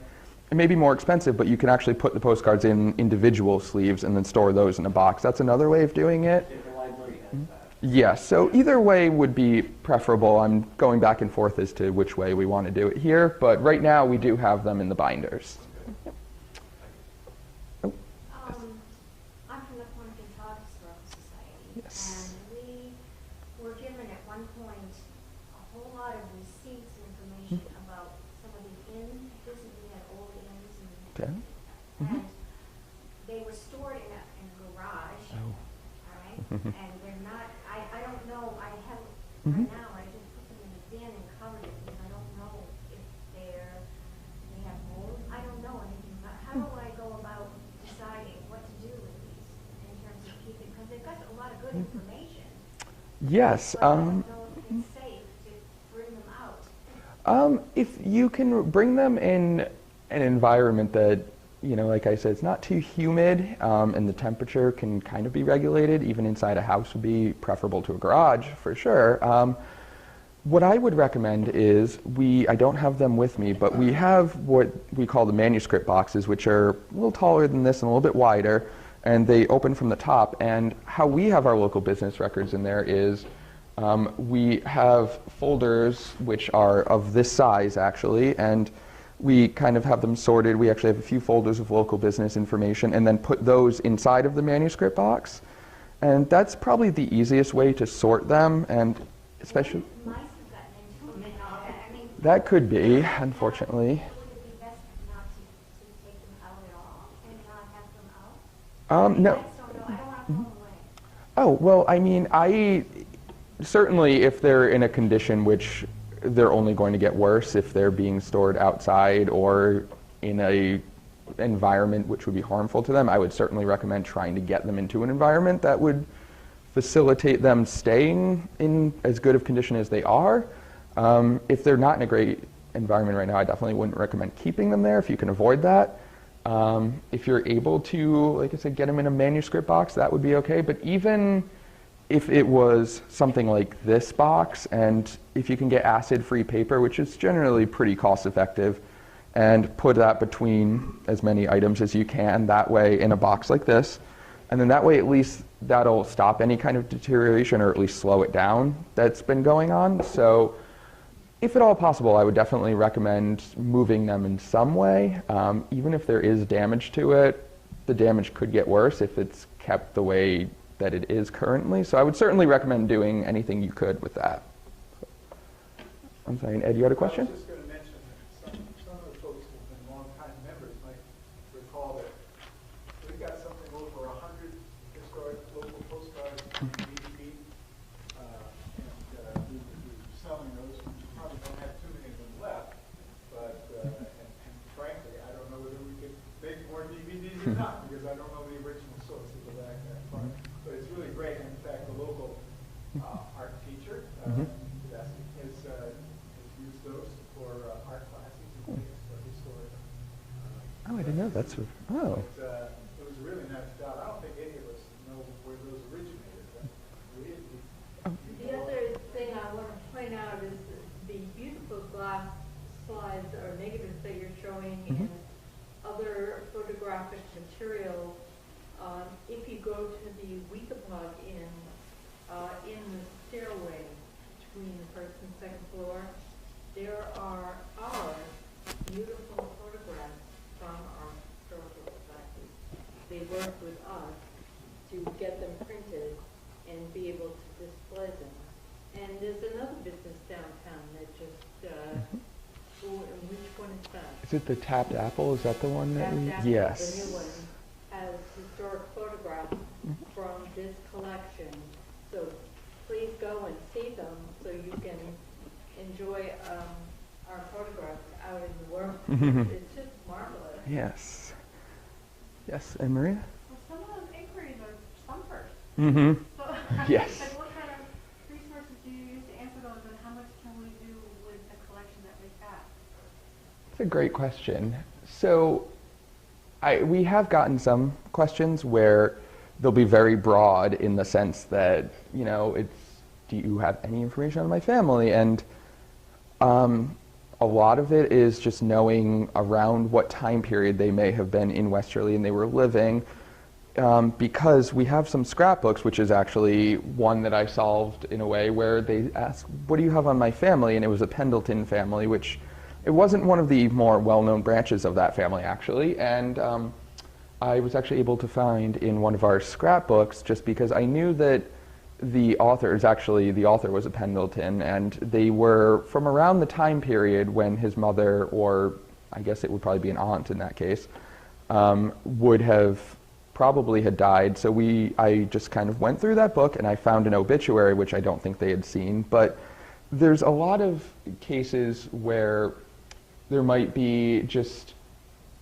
it may be more expensive, but you can actually put the postcards in individual sleeves and then store those in a box. That's another way of doing it. The library has that. Yes, so either way would be preferable. I'm going back and forth as to which way we want to do it here, but right now we do have them in the binders. Yep. Oh. I'm from the Cornican Todd Historical Society, Yes. and we were given at one point a whole lot of receipts and information about some of the inns. We had old inns, Okay. and they were stored in a garage. Oh. All right, and they're not. I don't know. I have right now. I just put them in a bin and covered it because I don't know if they have mold. I don't know anything about. How do I go about deciding what to do with these in terms of keeping? Because they've got a lot of good information. Yes. But I don't know if it's safe to bring them out. If you can bring them in an environment that, like I said, it's not too humid, and the temperature can kind of be regulated, even inside a house would be preferable to a garage, for sure. What I would recommend is, I don't have them with me, but we have what we call the manuscript boxes, which are a little taller than this and a little bit wider, and they open from the top. And how we have our local business records in there is, we have folders which are of this size, actually, and we kind of have them sorted. We actually have a few folders of local business information and then put those inside of the manuscript box. And that's probably the easiest way to sort them, and especially... Mice have gotten into them and all that. I mean, That could be, unfortunately. would it be best not to take them out at all and not have them out? No. I just don't know. I don't want to throw them away. Oh, well, I mean, certainly if they're in a condition which they're only going to get worse if they're being stored outside or in a environment which would be harmful to them, I would certainly recommend trying to get them into an environment that would facilitate them staying in as good of condition as they are. If they're not in a great environment right now, I definitely wouldn't recommend keeping them there if you can avoid that. If you're able to, like I said, get them in a manuscript box, that would be okay. But even if it was something like this box, and if you can get acid-free paper, which is generally pretty cost-effective, and put that between as many items as you can, that way in a box like this, and then that way at least that'll stop any kind of deterioration or at least slow it down that's been going on. So if at all possible, I would definitely recommend moving them in some way. Even if there is damage to it, the damage could get worse if it's kept the way that it is currently. So I would certainly recommend doing anything you could with that. I'm sorry, Ed, you had a question? I was just going to mention that some of the folks who have been long-time members might recall that we've got something over 100 historic local postcards on DVD, and we're selling those. We probably don't have too many of them left, but know that's, oh. It was a really nice job. I don't think any of us know where those originated, but The other thing I want to point out is the beautiful glass slides or negatives that you're showing and other photographic material. If you go to the Weekapaug Inn, in the stairway between the first and second floor, there are our beautiful photographs from our historical society. They worked with us to get them printed and be able to display them. And there's another business downtown that just, which one is that? Is it the Tapped Apple? Is that the one that we? Tapped Apple, Yes. the new one, has historic photographs from this collection. So please go and see them so you can enjoy our photographs out in the world. It's just marvelous. Yes. Yes, and Maria? Well, some of those inquiries are stumpers. Mm-hmm. So, Yes. like, what kind of resources do you use to answer those, and how much can we do with the collection that we have? That's a great question. So we have gotten some questions where they'll be very broad in the sense that, you know, it's, do you have any information on my family? And a lot of it is just knowing around what time period they may have been in Westerly and they were living, because we have some scrapbooks, which is actually one that I solved in a way where they asked, what do you have on my family? And it was a Pendleton family, which it wasn't one of the more well-known branches of that family, actually. And I was actually able to find in one of our scrapbooks, just because I knew that the author was a Pendleton, and they were from around the time period when his mother, or I guess it would probably be an aunt in that case, would have probably had died. So I just kind of went through that book and I found an obituary, which I don't think they had seen. But there's a lot of cases where there might be just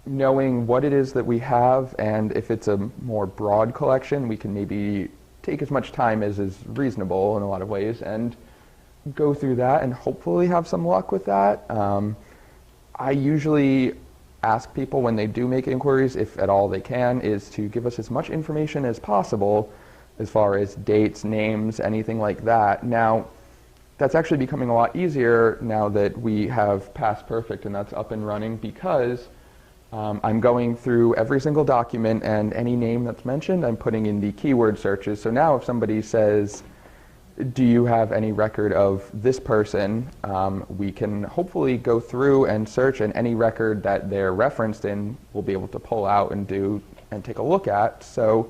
knowing what it is that we have, and if it's a more broad collection, we can maybe take as much time as is reasonable in a lot of ways and go through that and hopefully have some luck with that. I usually ask people when they do make inquiries, if at all they can, is to give us as much information as possible as far as dates, names, anything like that. Now, that's actually becoming a lot easier now that we have Past Perfect and that's up and running, because I'm going through every single document, and any name that's mentioned, I'm putting in the keyword searches. So now if somebody says, do you have any record of this person, we can hopefully go through and search, and any record that they're referenced in, we'll be able to pull out and do and take a look at. So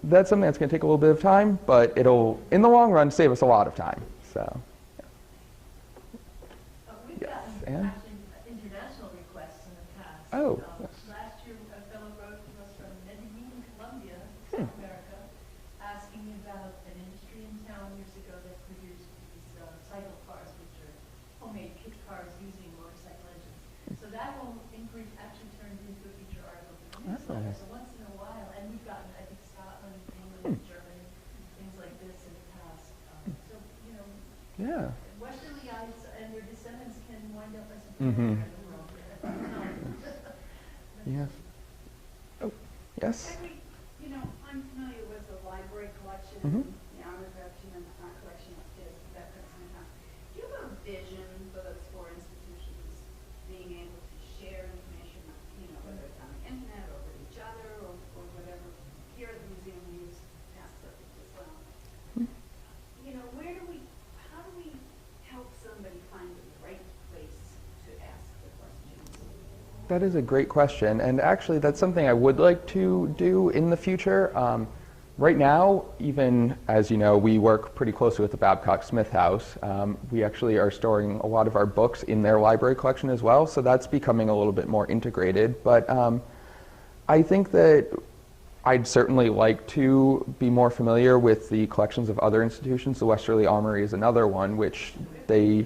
that's something that's going to take a little bit of time, but it'll, in the long run, save us a lot of time. So, We've yes, gotten Anne? actually international requests in the past. Oh, yes. Last year, a fellow wrote to us from Medellin, Colombia, South America, asking about an industry in town years ago that produced these cycle cars, which are homemade kit cars using motorcycle engines. So that whole inquiry actually turned into a feature article in the newsletter. So once in a while, and we've gotten, I think, Scotland, England, Germany, things like this in the past. So, you know, Yeah. Westerlyites and their descendants can wind up as a Mhm. in the world. Yes. Oh, yes. Henry, you know, I'm familiar with the library collection, Mhm. the honor collection, and the art collection upstairs, that kind of stuff. Do you have a vision for those four institutions being able to share information, you know, whether it's on the internet or with each other or whatever? Here at the museum, we use Past Perfect as well. You know, how do we help somebody find the right place to ask the questions? That is a great question, and actually that's something I would like to do in the future. Right now, even as you know, we work pretty closely with the Babcock Smith House. We actually are storing a lot of our books in their library collection as well, so that's becoming a little bit more integrated. But I think that I'd certainly like to be more familiar with the collections of other institutions. The Westerly Armory is another one, which they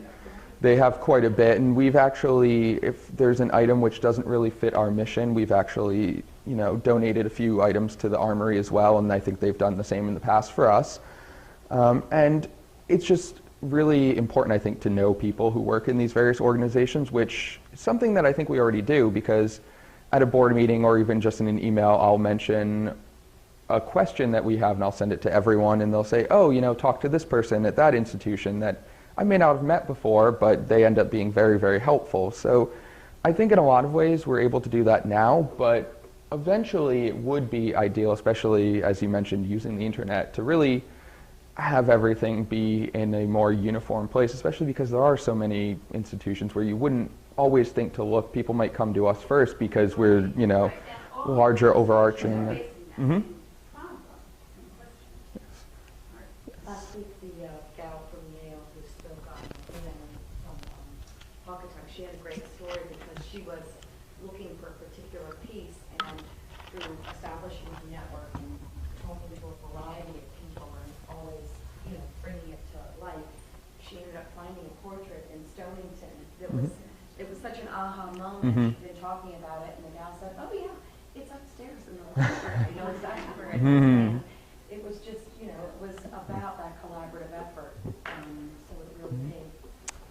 have quite a bit, and we've actually, if there's an item which doesn't really fit our mission, we've actually, you know, donated a few items to the Armory as well, and I think they've done the same in the past for us. And it's just really important, I think, to know people who work in these various organizations, which is something that I think we already do, because at a board meeting or even just in an email, I'll mention a question that we have and I'll send it to everyone, and they'll say, oh, talk to this person at that institution that I may not have met before, but they end up being very, very helpful. So I think in a lot of ways we're able to do that now, but eventually it would be ideal, especially as you mentioned, using the internet to really have everything be in a more uniform place, especially because there are so many institutions where you wouldn't always think to look. People might come to us first because we're, larger, overarching. Mm-hmm. Last week, the gal from Yale who spoke on from Architect, she had a great story because she was looking for a particular piece, and through establishing a network and talking to a variety of people and always, bringing it to life, she ended up finding a portrait in Stonington. It was such an aha moment. Mm-hmm. She'd been talking about it, and the gal said, "Oh yeah, it's upstairs in the library. I know exactly where it is." Mm-hmm. It was just, it was about that collaborative effort. So it really paid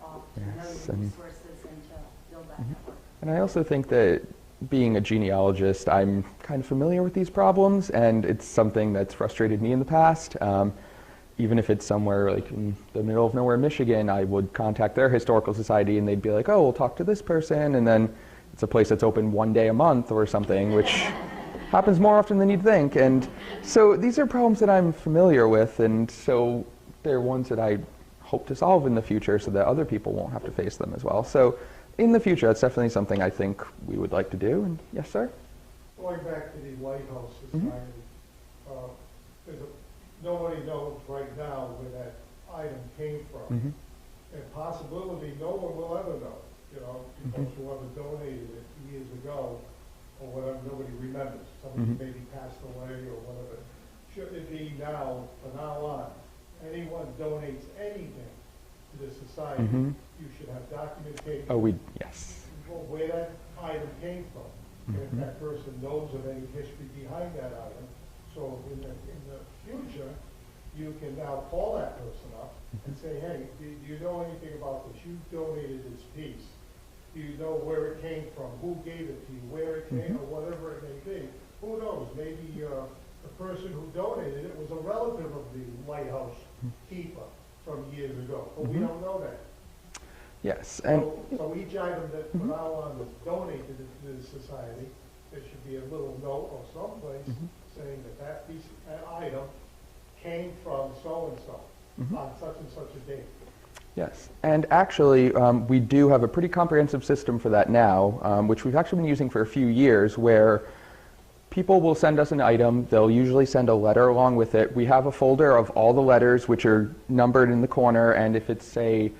off to know Yes, the and- resources and to build that network. And I also think that being a genealogist, I'm kind of familiar with these problems, and it's something that's frustrated me in the past. Even if it's somewhere like in the middle of nowhere, Michigan, I would contact their historical society and they'd be like, oh, we'll talk to this person, and then it's a place that's open one day a month or something, which happens more often than you'd think. And so these are problems that I'm familiar with, and so they're ones that I hope to solve in the future so that other people won't have to face them as well. So in the future, that's definitely something I think we would like to do. And yes, sir? Going back to the Lighthouse Society, nobody knows right now where that item came from. Mm-hmm. And possibility, no one will ever know. People whoever donated it years ago, or whatever, nobody remembers. Somebody maybe passed away or whatever. Should it be now, from now on, anyone donates anything to the society, you should have documentation. Oh, yes. Where that item came from. And if that person knows of any history behind that item, so in the future, you can now call that person up and say, hey, do you know anything about this? You donated this piece. Do you know where it came from? Who gave it to you? Where it came, or whatever it may be? Who knows? Maybe the person who donated it was a relative of the lighthouse keeper from years ago, but we don't know that. Yes. And So each item that from now on is donated to the society, there should be a little note or someplace saying that that item came from so-and-so on such and such a date. yes. And actually, we do have a pretty comprehensive system for that now, which we've actually been using for a few years, where people will send us an item. They'll usually send a letter along with it. We have a folder of all the letters, which are numbered in the corner, and if it's, say,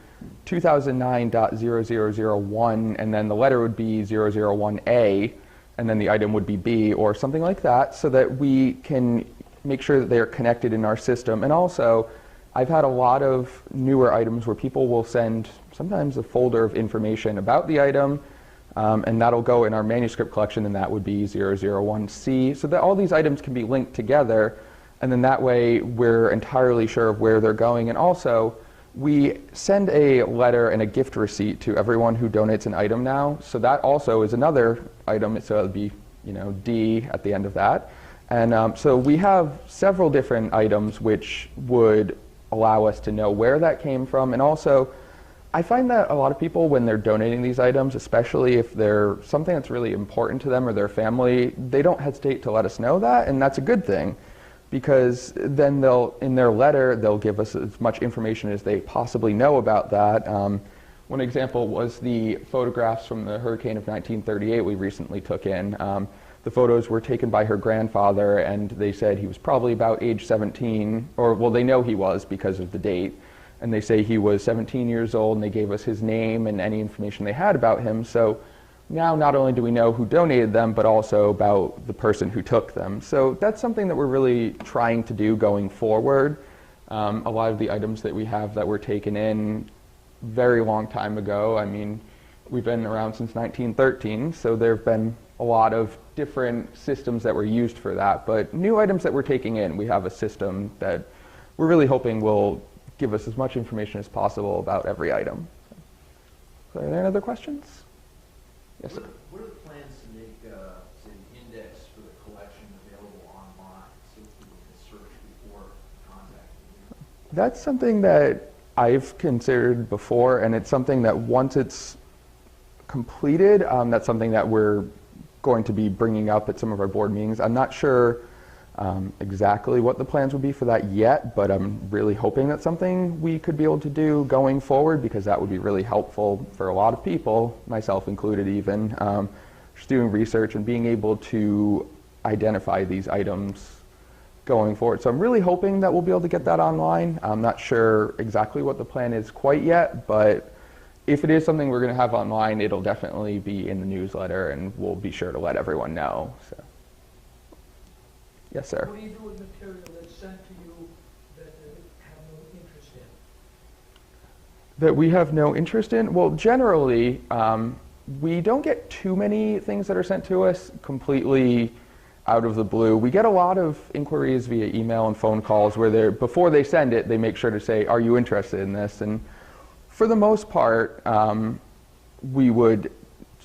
2009.0001, and then the letter would be 001A, and then the item would be B, or something like that, so that we can make sure that they are connected in our system. And also, I've had a lot of newer items where people will send sometimes a folder of information about the item, and that'll go in our manuscript collection, and that would be 001C, so that all these items can be linked together, and then that way we're entirely sure of where they're going. And also, we send a letter and a gift receipt to everyone who donates an item now, so that also is another item, so it would be, D at the end of that. And so we have several different items which would allow us to know where that came from. And also, I find that a lot of people, when they're donating these items, especially if they're something that's really important to them or their family, they don't hesitate to let us know that, and that's a good thing, because then in their letter, they'll give us as much information as they possibly know about that. One example was the photographs from the hurricane of 1938 we recently took in. The photos were taken by her grandfather, and they said he was probably about age 17, or well, they know he was because of the date, and they say he was 17 years old, and they gave us his name and any information they had about him. So now not only do we know who donated them, but also about the person who took them. So that's something that we're really trying to do going forward. A lot of the items that we have that were taken in very long time ago, I mean, we've been around since 1913, so there have been a lot of different systems that were used for that. But new items that we're taking in, we have a system that we're really hoping will give us as much information as possible about every item. So are there any other questions? Yes, sir. What are the plans to make, say, the index for the collection available online so people can search before contacting you? That's something that I've considered before, and it's something that once it's completed, that's something that we're going to be bringing up at some of our board meetings. I'm not sure exactly what the plans would be for that yet, but I'm really hoping that's something we could be able to do going forward, because that would be really helpful for a lot of people, myself included even, just doing research and being able to identify these items going forward. So I'm really hoping that we'll be able to get that online. I'm not sure exactly what the plan is quite yet, but if it is something we're going to have online, it'll definitely be in the newsletter, and we'll be sure to let everyone know. So. Yes, sir. What do you do with material that's sent to you that you have no interest in? That we have no interest in? Well, generally, we don't get too many things that are sent to us completely out of the blue. We get a lot of inquiries via email and phone calls where before they send it, they make sure to say, are you interested in this? And for the most part, we would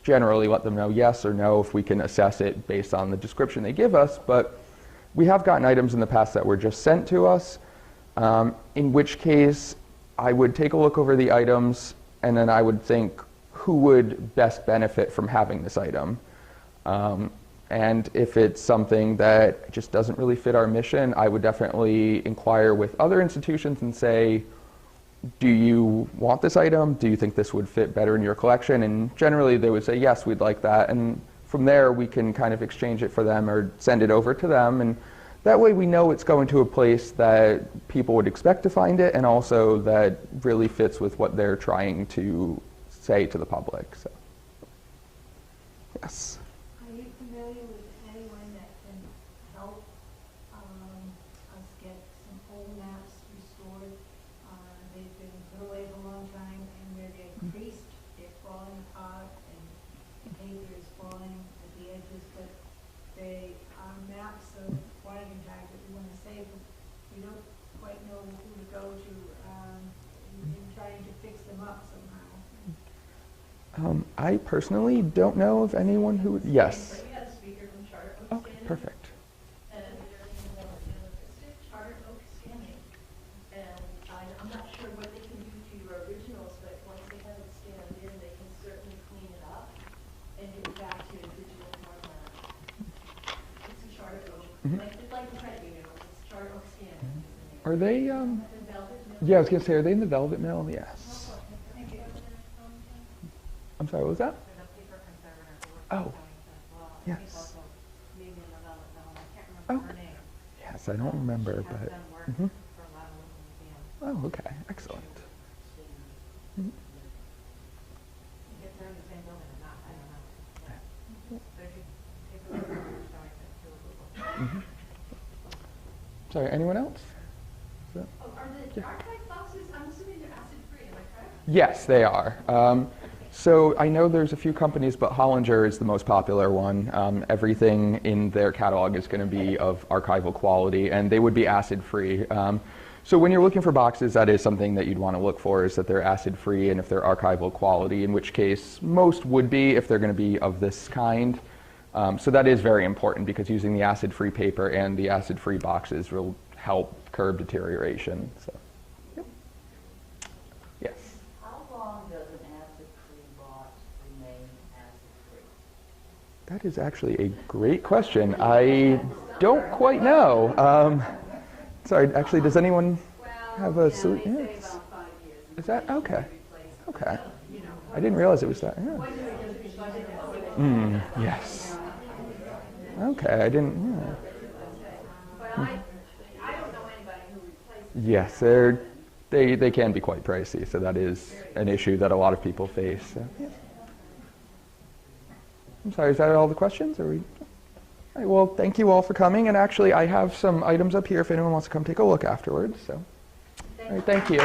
generally let them know yes or no if we can assess it based on the description they give us. But we have gotten items in the past that were just sent to us, in which case I would take a look over the items, and then I would think who would best benefit from having this item. And if it's something that just doesn't really fit our mission, I would definitely inquire with other institutions and say, do you want this item? Do you think this would fit better in your collection? And generally they would say, yes, we'd like that. And from there, we can kind of exchange it for them or send it over to them. And that way we know it's going to a place that people would expect to find it, and also that really fits with what they're trying to say to the public. So, yes. Are you familiar with anyone that can help us get some old maps restored? They've been put away for a long time, and where they're creased, they're falling apart, and the paper is falling at the edges, but they are maps of Flanagan Drive that we want to save. We don't quite know who to go to in trying to fix them up somehow. I personally don't know of anyone who would, yes. We had a speaker from Charter Oak Okay, Scanning. perfect. And Charter Oak Scanning. And I'm not sure what they can do to your originals, but once they have it scanned in, they can certainly clean it up and get it back to a digital format. It's a Charter Oak, like the credit union, it's Charter Oak Scanning. Are they, The Velvet Mill. yeah, I was going to say, are they in the Velvet Mill? Yes. I'm sorry, what was that? Oh. Yes. Oh. Yes, I don't remember, but. Mm-hmm. Oh, okay. Excellent. Mm-hmm. Mm-hmm. Sorry, anyone else? Oh, are the archive boxes, I'm assuming they're acid-free, am I correct? Yes, they are. So I know there's a few companies, but Hollinger is the most popular one. Everything in their catalog is going to be of archival quality, and they would be acid-free. So when you're looking for boxes, that is something that you'd want to look for, is that they're acid-free and if they're archival quality, in which case most would be if they're going to be of this kind. So that is very important, because using the acid-free paper and the acid-free boxes will help curb deterioration. So, yep. Yes. How long does an acid-free box remain acid-free? That is actually a great question. I don't quite know. Sorry, actually, does anyone have a solution? Yes. Is that okay? Okay. I didn't realize it was that. Yeah. Yes. Okay, I didn't. Yeah. Yes, they can be quite pricey, so that is an issue that a lot of people face. So, yeah. I'm sorry, is that all the questions? Are we? All right, well, thank you all for coming, and actually I have some items up here if anyone wants to come take a look afterwards. So, all right, thank you.